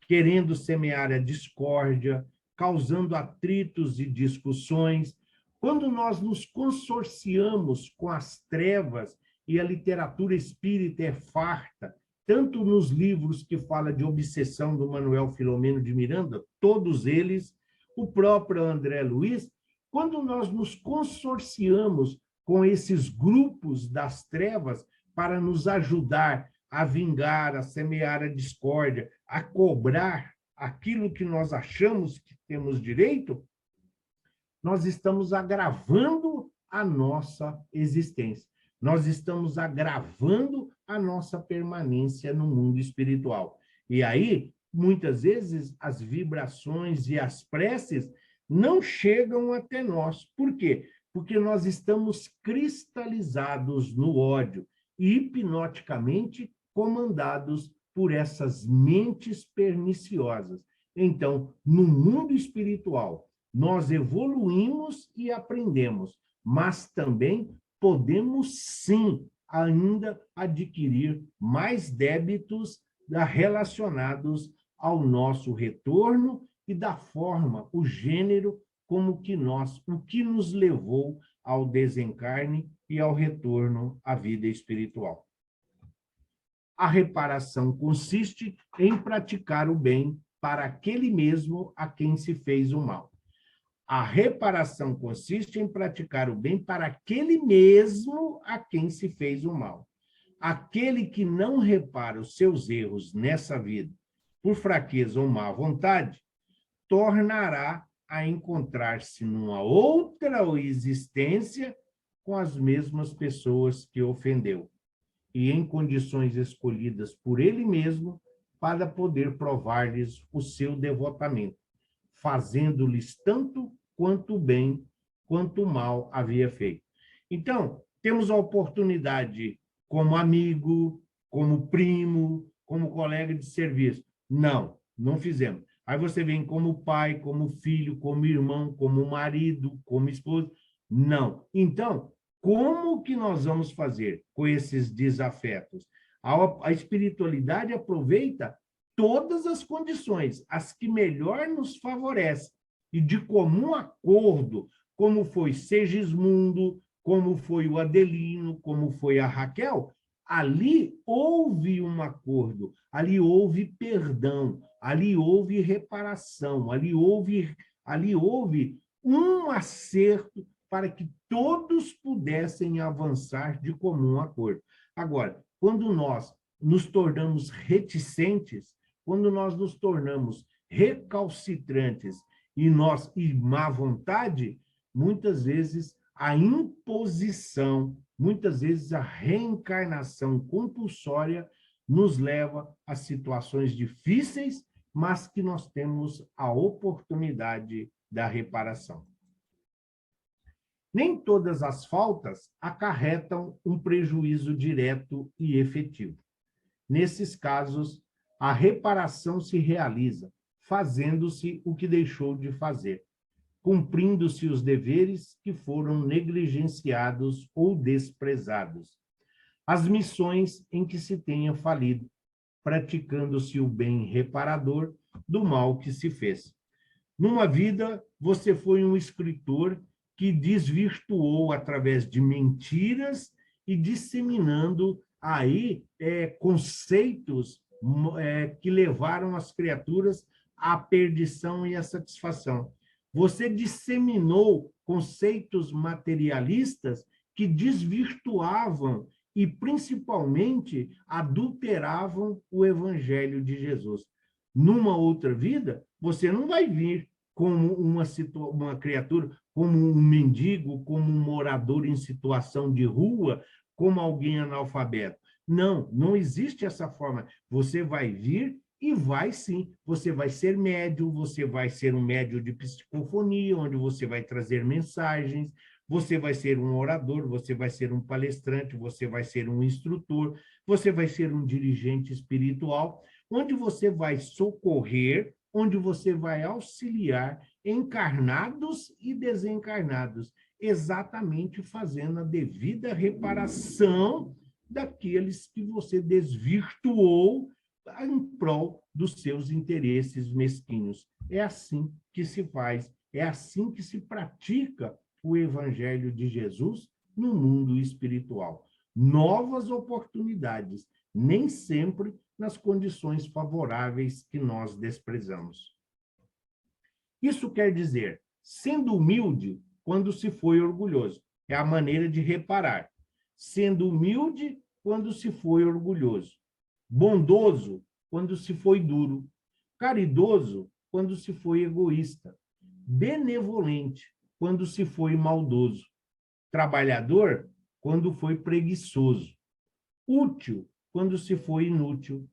[SPEAKER 1] querendo semear a discórdia, causando atritos e discussões, quando nós nos consorciamos com as trevas, e a literatura espírita é farta, tanto nos livros que fala de obsessão do Manuel Filomeno de Miranda, todos eles, o próprio André Luiz, quando nós nos consorciamos com esses grupos das trevas para nos ajudar a vingar, a semear a discórdia, a cobrar aquilo que nós achamos que temos direito, nós estamos agravando a nossa existência. Nós estamos agravando a nossa permanência no mundo espiritual. E aí, muitas vezes, as vibrações e as preces não chegam até nós. Por quê? Porque nós estamos cristalizados no ódio e hipnoticamente comandados por essas mentes perniciosas. Então, no mundo espiritual, nós evoluímos e aprendemos, mas também podemos, sim, ainda adquirir mais débitos relacionados ao nosso retorno e da forma, o gênero, como que o que nos levou ao desencarne e ao retorno à vida espiritual. A reparação consiste em praticar o bem para aquele mesmo a quem se fez o mal. A reparação consiste em praticar o bem para aquele mesmo a quem se fez o mal. Aquele que não repara os seus erros nessa vida, por fraqueza ou má vontade, tornará a encontrar-se numa outra existência com as mesmas pessoas que ofendeu, e em condições escolhidas por ele mesmo para poder provar-lhes o seu devotamento, fazendo-lhes tanto quanto bem, quanto mal havia feito. Então, temos a oportunidade como amigo, como primo, como colega de serviço. Não fizemos. Aí você vem como pai, como filho, como irmão, como marido, como esposo. Não. Então, como que nós vamos fazer com esses desafetos? A espiritualidade aproveita todas as condições, as que melhor nos favorecem, e de comum acordo, como foi Segismundo, como foi o Adelino, como foi a Raquel, ali houve um acordo, ali houve perdão, ali houve reparação, ali houve um acerto para que todos pudessem avançar de comum acordo. Agora, quando nós nos tornamos reticentes, quando nós nos tornamos recalcitrantes e má vontade, muitas vezes a imposição, muitas vezes a reencarnação compulsória nos leva a situações difíceis, mas que nós temos a oportunidade da reparação. Nem todas as faltas acarretam um prejuízo direto e efetivo. Nesses casos, a reparação se realiza, fazendo-se o que deixou de fazer, cumprindo-se os deveres que foram negligenciados ou desprezados, as missões em que se tenha falido, praticando-se o bem reparador do mal que se fez. Numa vida, você foi um escritor que desvirtuou através de mentiras e disseminando aí conceitos que levaram as criaturas à perdição e à satisfação. Você disseminou conceitos materialistas que desvirtuavam e, principalmente, adulteravam o Evangelho de Jesus. Numa outra vida, você não vai vir como uma criatura, como um mendigo, como um morador em situação de rua, como alguém analfabeto. Não existe essa forma. Você vai vir e vai sim. Você vai ser médium, você vai ser um médium de psicofonia, onde você vai trazer mensagens, você vai ser um orador, você vai ser um palestrante, você vai ser um instrutor, você vai ser um dirigente espiritual, onde você vai socorrer, onde você vai auxiliar encarnados e desencarnados, exatamente fazendo a devida reparação daqueles que você desvirtuou em prol dos seus interesses mesquinhos. É assim que se faz, é assim que se pratica o Evangelho de Jesus no mundo espiritual. Novas oportunidades, nem sempre nas condições favoráveis que nós desprezamos. Isso quer dizer, sendo humilde quando se foi orgulhoso, é a maneira de reparar. Sendo humilde quando se foi orgulhoso. Bondoso quando se foi duro. Caridoso quando se foi egoísta. Benevolente quando se foi maldoso. Trabalhador quando foi preguiçoso. Útil quando se foi inútil.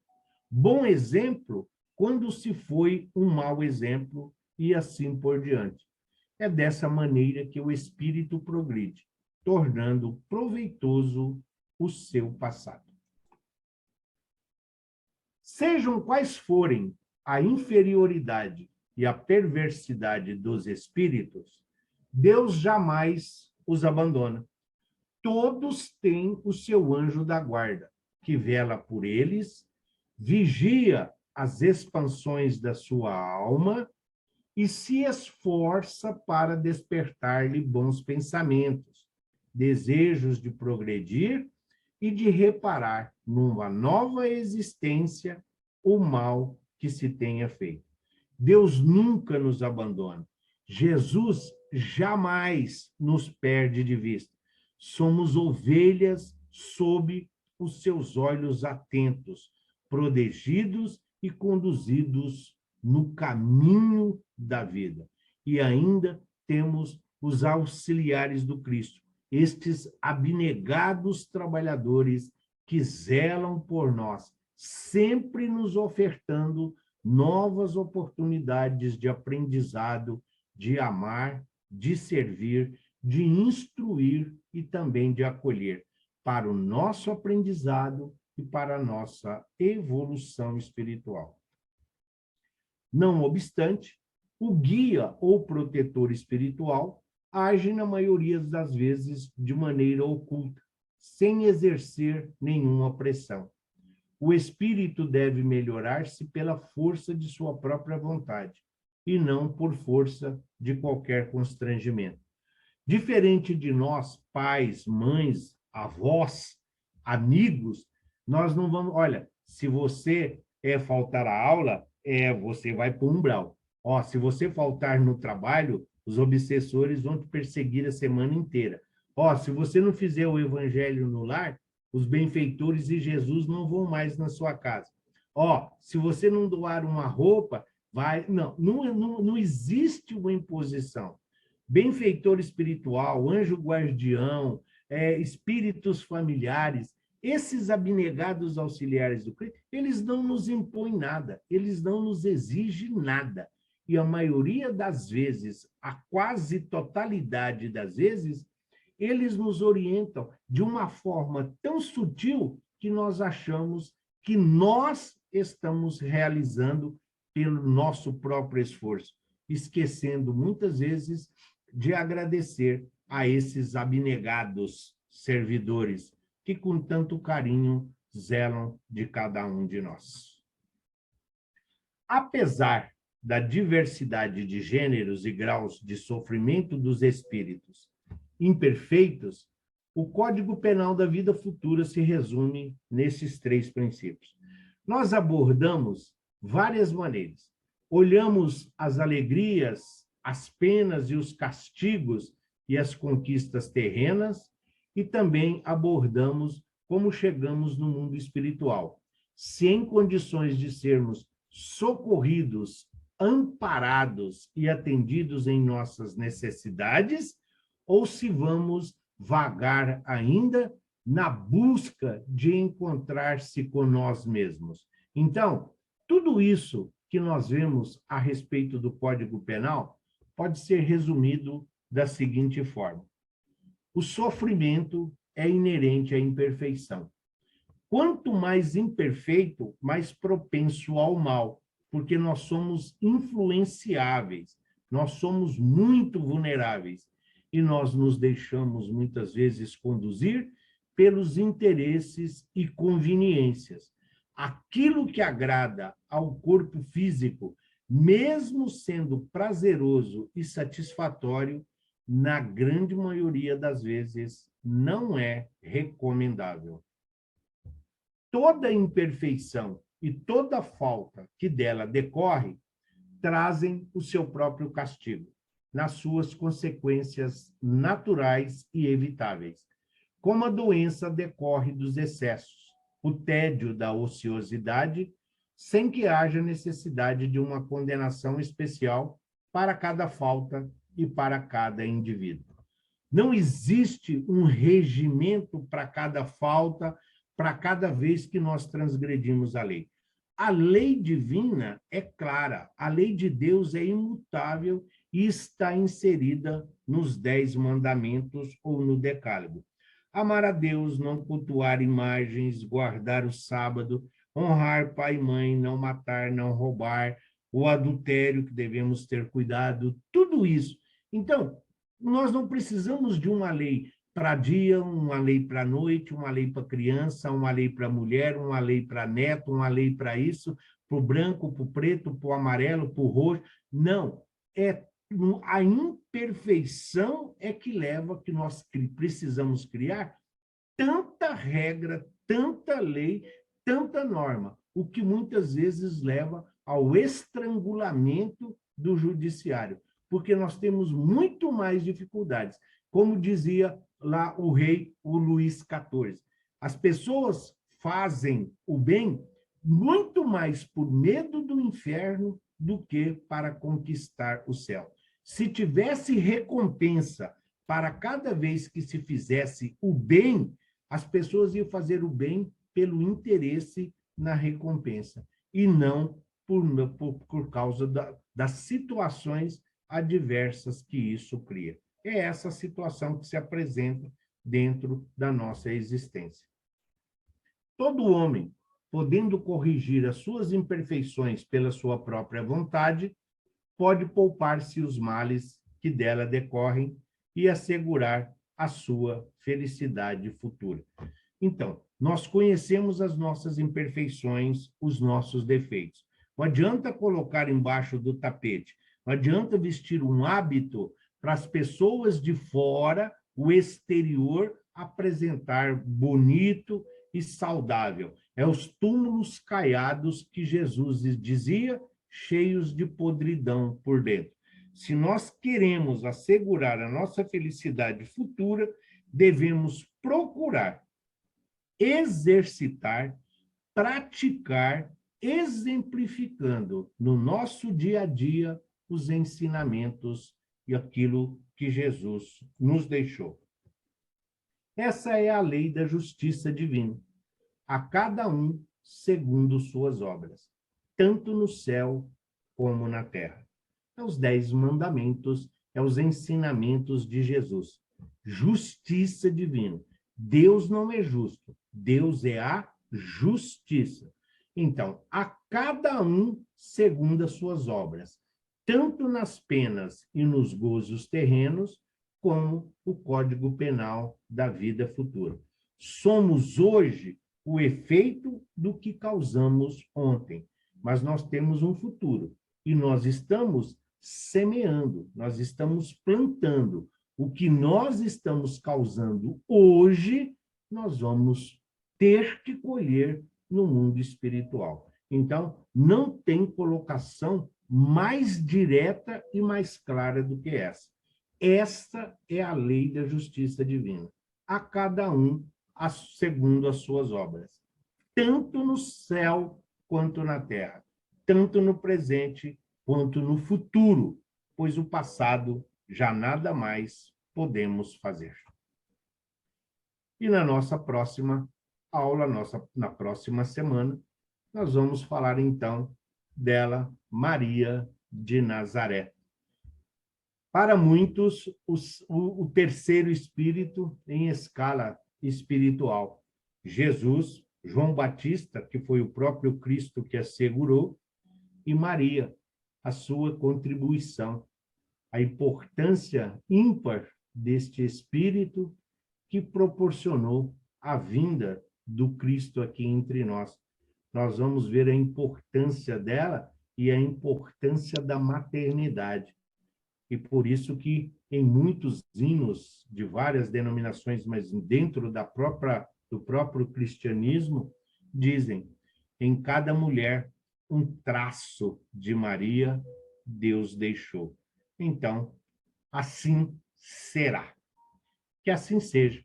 [SPEAKER 1] Bom exemplo quando se foi um mau exemplo, e assim por diante. É dessa maneira que o espírito progride, tornando proveitoso o seu passado. Sejam quais forem a inferioridade e a perversidade dos espíritos, Deus jamais os abandona. Todos têm o seu anjo da guarda, que vela por eles, vigia as expansões da sua alma e se esforça para despertar-lhe bons pensamentos, desejos de progredir e de reparar numa nova existência o mal que se tenha feito. Deus nunca nos abandona. Jesus jamais nos perde de vista. Somos ovelhas sob os seus olhos atentos, protegidos e conduzidos no caminho da vida. E ainda temos os auxiliares do Cristo, estes abnegados trabalhadores que zelam por nós, sempre nos ofertando novas oportunidades de aprendizado, de amar, de servir, de instruir e também de acolher, para o nosso aprendizado e para a nossa evolução espiritual. Não obstante, o guia ou protetor espiritual age na maioria das vezes de maneira oculta, sem exercer nenhuma pressão. O espírito deve melhorar-se pela força de sua própria vontade, e não por força de qualquer constrangimento. Diferente de nós, pais, mães, avós, amigos, nós não vamos... Olha, se você faltar a aula, você vai para o umbral. Se você faltar no trabalho, os obsessores vão te perseguir a semana inteira. Se você não fizer o evangelho no lar, os benfeitores e Jesus não vão mais na sua casa. Se você não doar uma roupa, vai... Não existe uma imposição. Benfeitor espiritual, anjo guardião, espíritos familiares, esses abnegados auxiliares do Cristo, eles não nos impõem nada, eles não nos exigem nada. E a maioria das vezes, a quase totalidade das vezes, eles nos orientam de uma forma tão sutil que nós achamos que nós estamos realizando pelo nosso próprio esforço, esquecendo muitas vezes de agradecer a esses abnegados servidores que com tanto carinho zelam de cada um de nós. Apesar da diversidade de gêneros e graus de sofrimento dos espíritos imperfeitos, o Código Penal da Vida Futura se resume nesses 3 princípios. Nós abordamos várias maneiras. Olhamos as alegrias, as penas e os castigos e as conquistas terrenas, e também abordamos como chegamos no mundo espiritual, se em condições de sermos socorridos, amparados e atendidos em nossas necessidades, ou se vamos vagar ainda na busca de encontrar-se com nós mesmos. Então, tudo isso que nós vemos a respeito do Código Penal pode ser resumido da seguinte forma: o sofrimento é inerente à imperfeição. Quanto mais imperfeito, mais propenso ao mal, porque nós somos influenciáveis, nós somos muito vulneráveis e nós nos deixamos muitas vezes conduzir pelos interesses e conveniências. Aquilo que agrada ao corpo físico, mesmo sendo prazeroso e satisfatório, na grande maioria das vezes, não é recomendável. Toda imperfeição e toda falta que dela decorre trazem o seu próprio castigo, nas suas consequências naturais e evitáveis. Como a doença decorre dos excessos, o tédio da ociosidade, sem que haja necessidade de uma condenação especial para cada falta e para cada indivíduo. Não existe um regimento para cada falta, para cada vez que nós transgredimos a lei. A lei divina é clara, a lei de Deus é imutável e está inserida nos 10 mandamentos ou no decálogo. Amar a Deus, não cultuar imagens, guardar o sábado, honrar pai e mãe, não matar, não roubar, o adultério que devemos ter cuidado, tudo isso. Então, nós não precisamos de uma lei para dia, uma lei para noite, uma lei para criança, uma lei para mulher, uma lei para neto, uma lei para isso, para o branco, para o preto, para o amarelo, para o roxo. Não, é a imperfeição é que leva que nós precisamos criar tanta regra, tanta lei, tanta norma, o que muitas vezes leva ao estrangulamento do judiciário, porque nós temos muito mais dificuldades. Como dizia lá o rei, o Luís XIV, as pessoas fazem o bem muito mais por medo do inferno do que para conquistar o céu. Se tivesse recompensa para cada vez que se fizesse o bem, as pessoas iam fazer o bem pelo interesse na recompensa, e não por causa das situações adversas que isso cria. É essa situação que se apresenta dentro da nossa existência. Todo homem, podendo corrigir as suas imperfeições pela sua própria vontade, pode poupar-se os males que dela decorrem e assegurar a sua felicidade futura. Então, nós conhecemos as nossas imperfeições, os nossos defeitos. Não adianta colocar embaixo do tapete, não adianta vestir um hábito para as pessoas de fora, o exterior, apresentar bonito e saudável. É os túmulos caiados que Jesus dizia, cheios de podridão por dentro. Se nós queremos assegurar a nossa felicidade futura, devemos procurar exercitar, praticar, exemplificando no nosso dia a dia os ensinamentos e aquilo que Jesus nos deixou. Essa é a lei da justiça divina. A cada um segundo suas obras, tanto no céu como na terra. É os 10 mandamentos, é os ensinamentos de Jesus. Justiça divina. Deus não é justo, Deus é a justiça. Então, a cada um segundo as suas obras, tanto nas penas e nos gozos terrenos, como o Código Penal da vida futura. Somos hoje o efeito do que causamos ontem, mas nós temos um futuro e nós estamos semeando, nós estamos plantando. O que nós estamos causando hoje, nós vamos ter que colher no mundo espiritual. Então, não tem colocação mais direta e mais clara do que essa. Esta é a lei da justiça divina. A cada um segundo as suas obras, tanto no céu quanto na terra, tanto no presente quanto no futuro, pois o passado já nada mais podemos fazer. E na nossa próxima aula, na próxima semana, nós vamos falar então dela, Maria de Nazaré. Para muitos, o terceiro espírito em escala espiritual. Jesus, João Batista, que foi o próprio Cristo que assegurou, e Maria, a sua contribuição, a importância ímpar deste espírito que proporcionou a vinda do Cristo aqui entre nós. Nós vamos ver a importância dela e a importância da maternidade. E por isso que em muitos hinos de várias denominações, mas dentro do próprio cristianismo, dizem: em cada mulher um traço de Maria Deus deixou. Então, assim será. Que assim seja.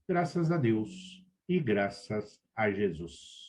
[SPEAKER 1] Graças a Deus e graças a Jesus.